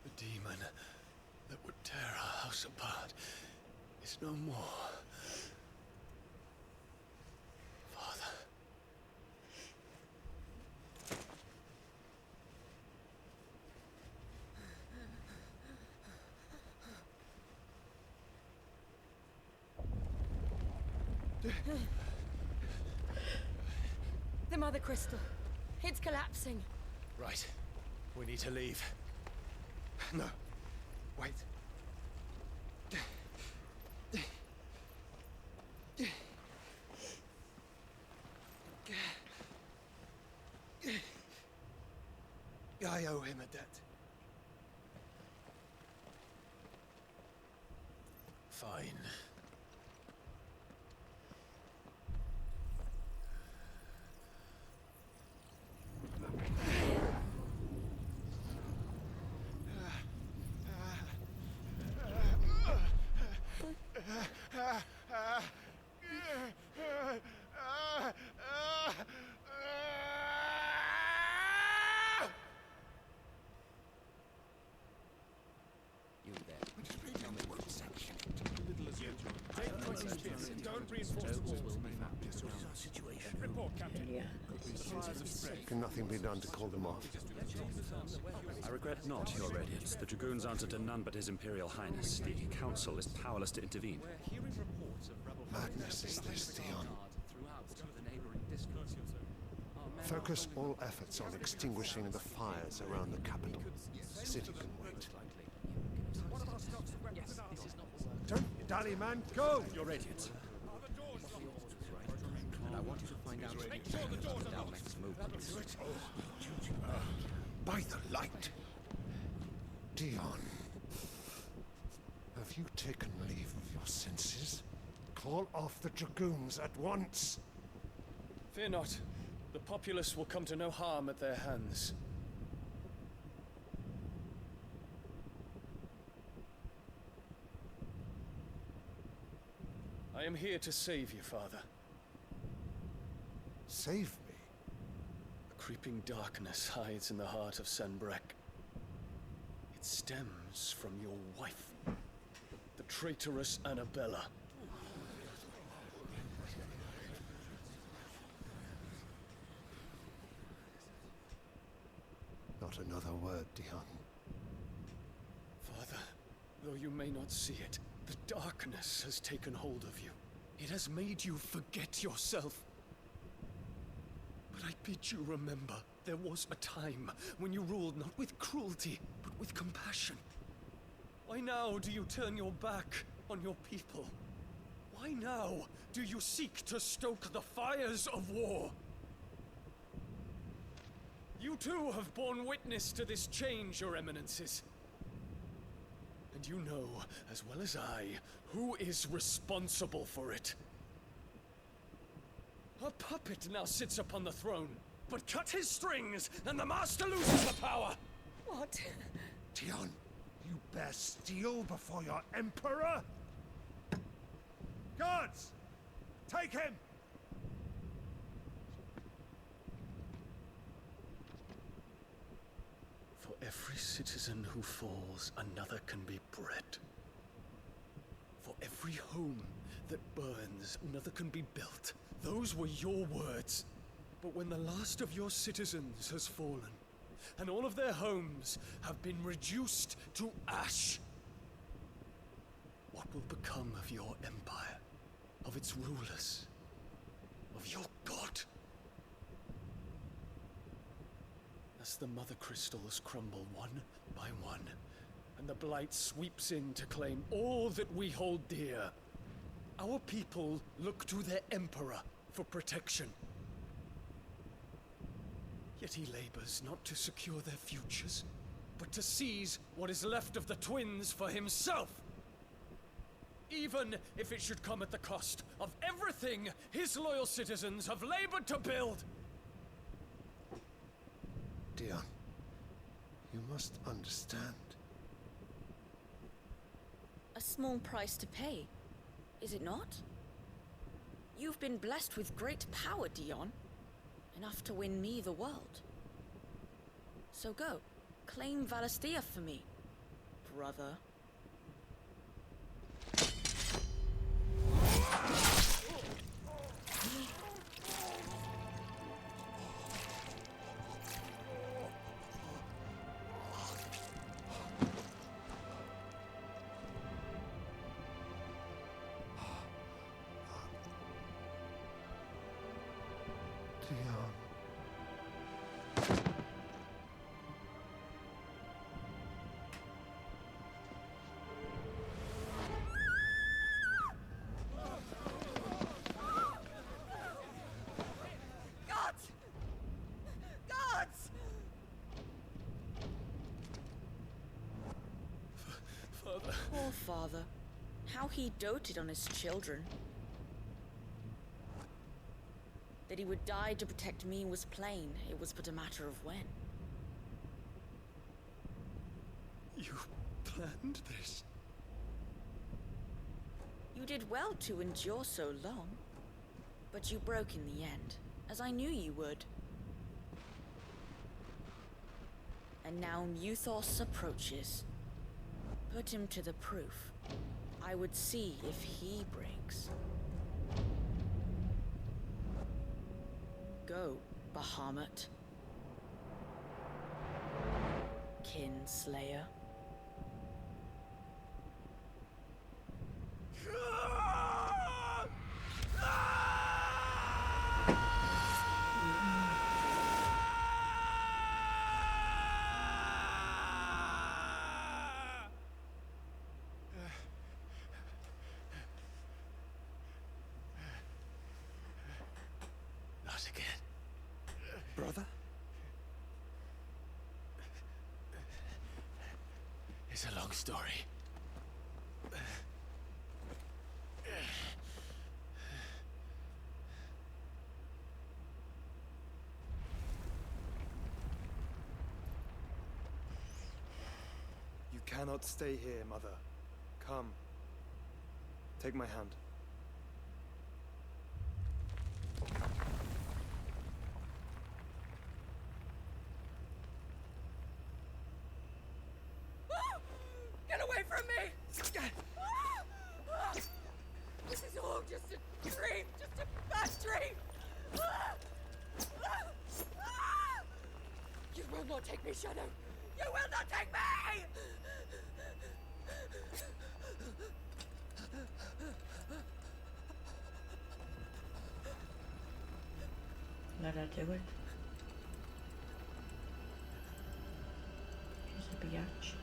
The demon that would tear our house apart is no more. Father. The Mother Crystal. It's collapsing. Right. We need to leave. No. Wait. I owe him a debt. Fine. You there. Tell me what section. Don't reinforce the walls. Situation. Report, Captain. Can nothing be done to call them off? I regret not, Your Radiance. The Dragoons answer to none but His Imperial Highness. The Council is powerless to intervene. Madness is this, Dion. Focus all efforts on extinguishing the fires around the capital. The city can wait. Don't dally, man. Go! Your Radiance. And I want you to find out exactly what the Dalmec's movements. By the light! Dion. Have you taken leave of your senses? Call off the Dragoons at once! Fear not. The populace will come to no harm at their hands. I am here to save you, Father. Save me? A creeping darkness hides in the heart of Sanbreque. It stems from your wife, the traitorous Annabella. Not another word, Dion. Father, though you may not see it, the darkness has taken hold of you. It has made you forget yourself. But I bid you remember, there was a time when you ruled not with cruelty, but with compassion. Why now do you turn your back on your people? Why now do you seek to stoke the fires of war? You too have borne witness to this change, Your Eminences. And you know, as well as I, who is responsible for it. A puppet now sits upon the throne, but cut his strings, and the master loses the power! What? Dion, you bear steel before your Emperor? Guards! Take him! For every citizen who falls, another can be bred. For every home that burns, another can be built. Those were your words. But when the last of your citizens has fallen, and all of their homes have been reduced to ash, what will become of your empire, of its rulers, of your god? As the Mother Crystals crumble one by one, and the Blight sweeps in to claim all that we hold dear, our people look to their Emperor for protection. Yet he labors not to secure their futures, but to seize what is left of the twins for himself. Even if it should come at the cost of everything his loyal citizens have labored to build. Dion, you must understand. A small price to pay, is it not? You've been blessed with great power, Dion. Enough to win me the world. So go, claim Valisthea for me, brother. Poor father. How he doted on his children. That he would die to protect me was plain. It was but a matter of when. You planned this? You did well to endure so long. But you broke in the end, as I knew you would. And now Muthos approaches. Put him to the proof. I would see if he breaks. Go, Bahamut. Kinslayer. Not again. Brother? It's a long story. You cannot stay here, Mother. Come. Take my hand. Get away from me! This is all just a dream, just a bad dream! You will not take me, Shadow! You will not take me! Let her do it. She's a biatch.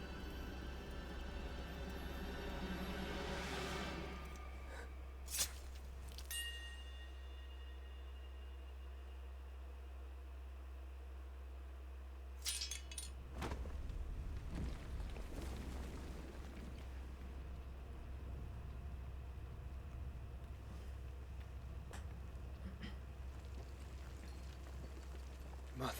Mother.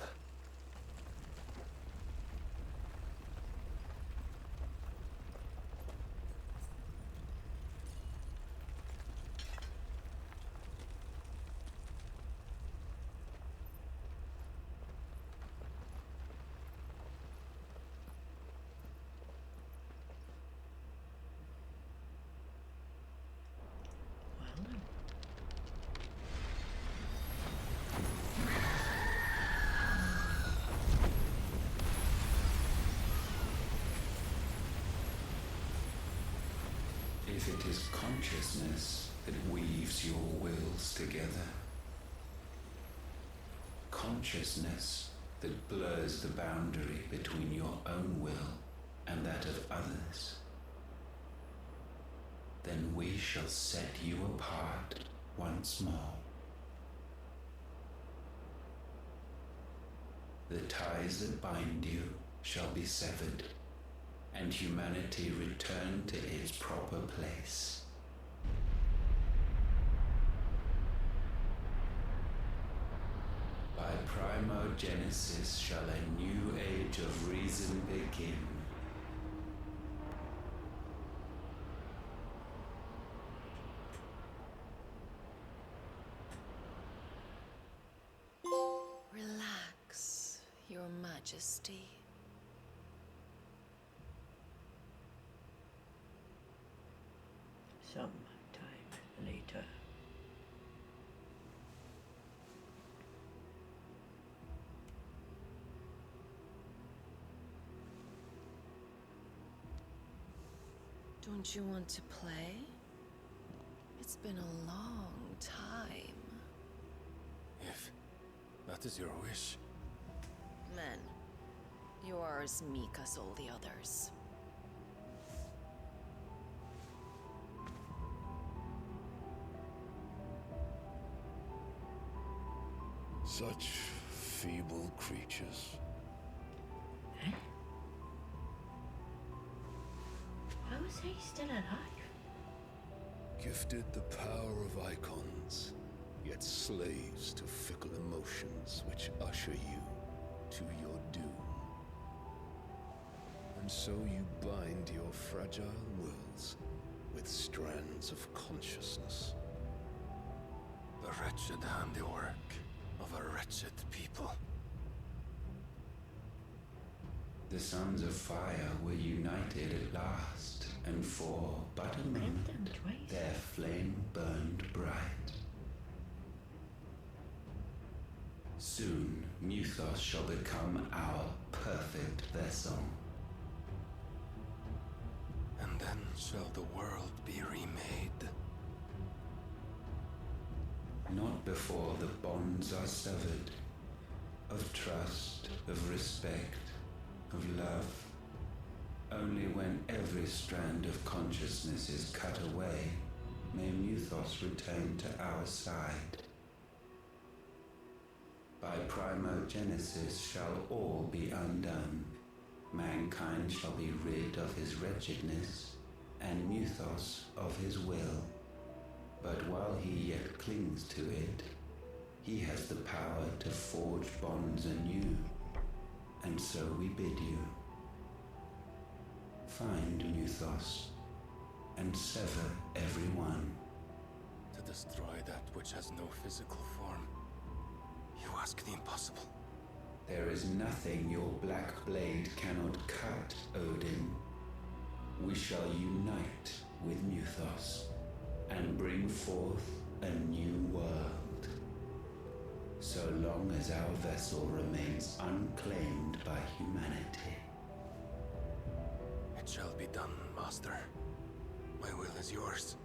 If it is consciousness that weaves your wills together, consciousness that blurs the boundary between your own will and that of others, then we shall set you apart once more. The ties that bind you shall be severed, and humanity return to its proper place. By primogenesis shall a new age of reason begin. Relax, Your Majesty. Some time later. Don't you want to play? It's been a long time. If that is your wish. Men, you are as meek as all the others. Such feeble creatures. How is Is he still alive? Gifted the power of icons, yet slaves to fickle emotions which usher you to your doom. And so you bind your fragile wills with strands of consciousness. The wretched handiwork of a wretched people. The Sons of Fire were united at last, and for but a moment, their flame burned bright. Soon, Muthos shall become our perfect vessel. And then shall the world be remade. Not before the bonds are severed, of trust, of respect, of love. Only when every strand of consciousness is cut away, may Muthos return to our side. By primogenesis shall all be undone. Mankind shall be rid of his wretchedness, and Muthos of his will. But while he yet clings to it, he has the power to forge bonds anew. And so we bid you. Find Muthos, and sever every one. To destroy that which has no physical form. You ask the impossible. There is nothing your black blade cannot cut, Odin. We shall unite with Muthos, and bring forth a new world. So long as our vessel remains unclaimed by humanity. It shall be done, Master. My will is yours.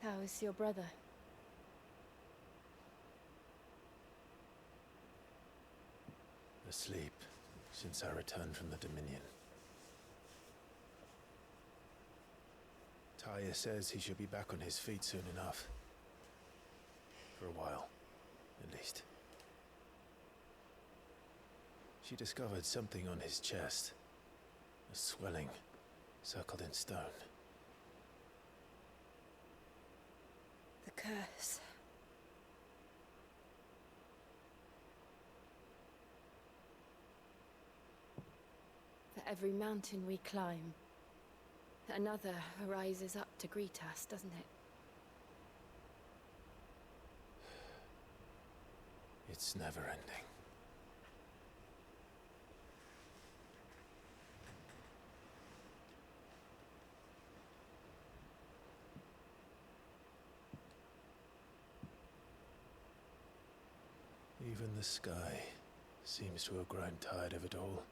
How is your brother? Asleep since I returned from the Dominion. Taya says he should be back on his feet soon enough. For a while, at least. She discovered something on his chest. A swelling, circled in stone. The curse. For every mountain we climb, another rises up to greet us, doesn't it? It's never ending. Even the sky seems to have grown tired of it all.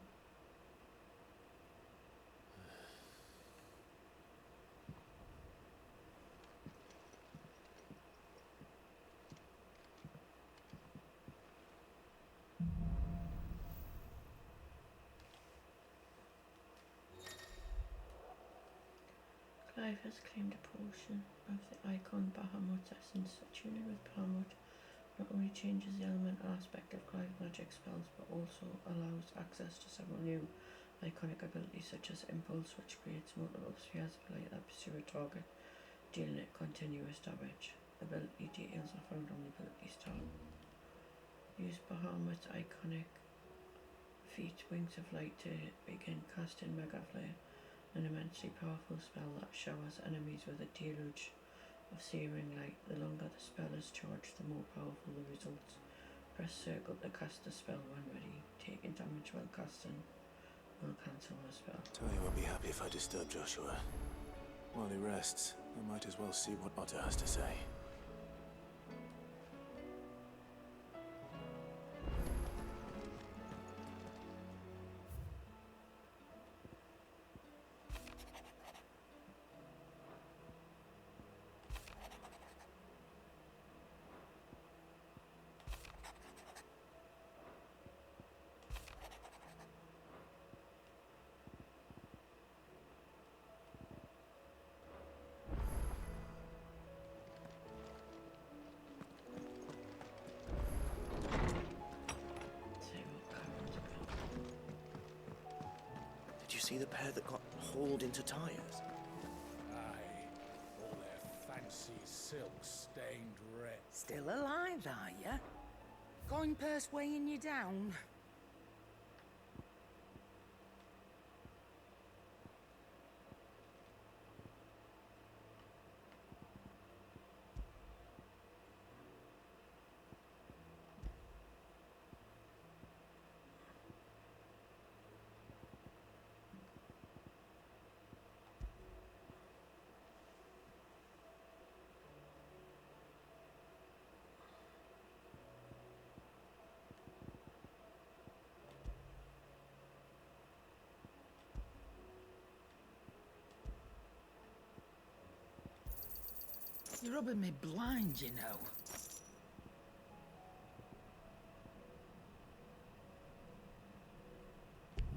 Clive has claimed a portion of the icon Bahamut's essence, tuning with Bahamut, not only changes the elemental aspect of Clive magic spells, but also allows access to several new iconic abilities such as Impulse, which creates multiple spheres of light that pursue a target, dealing it continuous damage. Ability details are found on the abilities tab. Use Bahamut's iconic feat Wings of Light to begin casting Mega Flare, an immensely powerful spell that showers enemies with a deluge of searing light. The longer the spell is charged, the more powerful the results. Press circle to cast the spell when ready. Taking damage while casting will cancel the spell. Talia won't be happy if I disturb Joshua. While he rests, I might as well see what Otter has to say. Did you see the pair that got hauled into tires? Aye, all their fancy silks stained red. Still alive, are ya? Coin purse weighing you down? You're rubbing me blind, you know.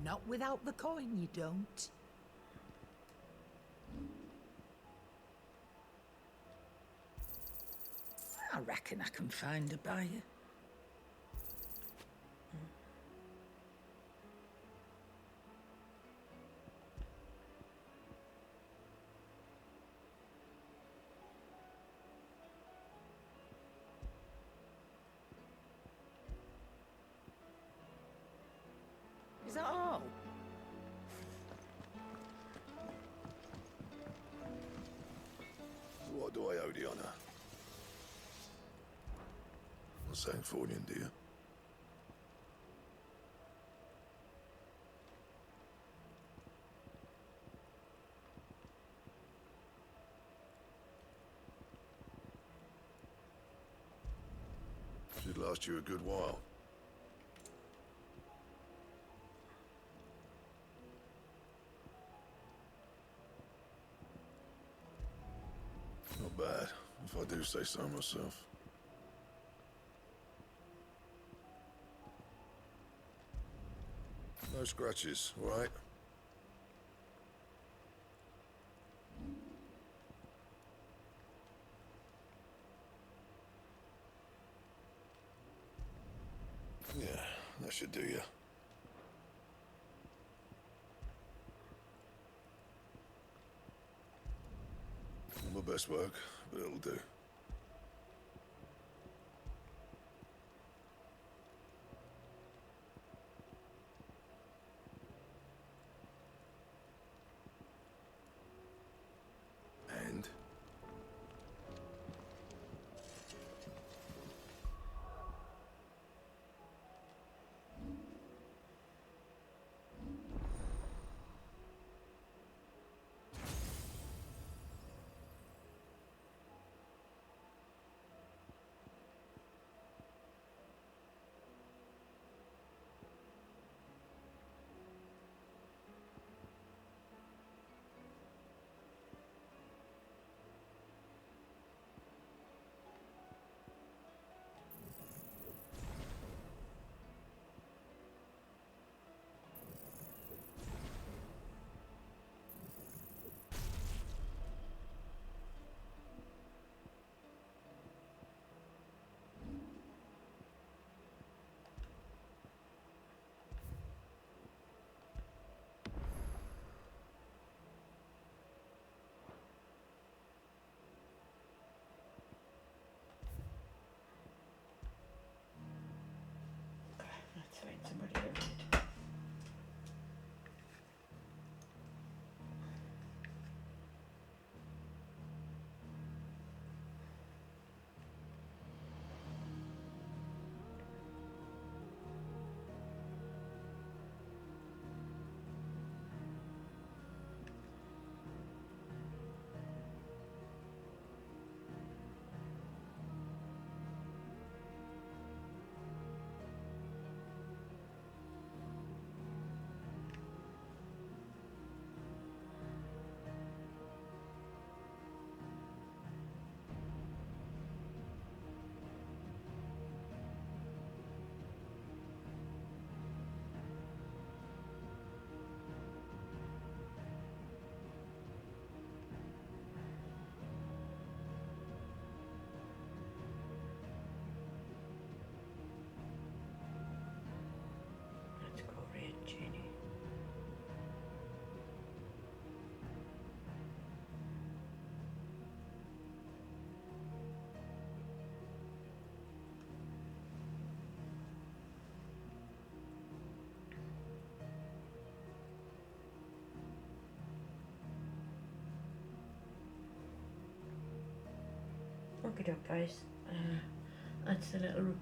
Not without the coin, you don't. I reckon I can find a buyer. Is that all? What do I owe the honor? Not saying Fornian, do you? Should last you a good while. Not bad, if I do say so myself. No scratches, all right? Yeah, that should do you. Not my best work, but it'll do. And? it up, guys. That's a little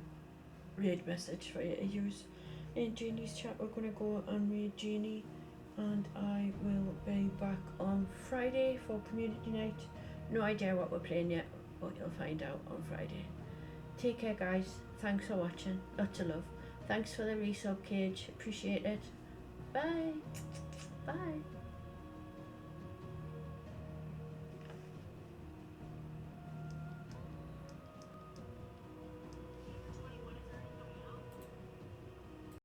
raid message for you to use in Jeannie's chat. We're gonna go and raid Jeannie, and I will be back on Friday for community night. No idea what we're playing yet, but you'll find out on Friday. Take care, guys. Thanks for watching. Lots of love. Thanks for the resub, Cage. Appreciate it. Bye. Bye.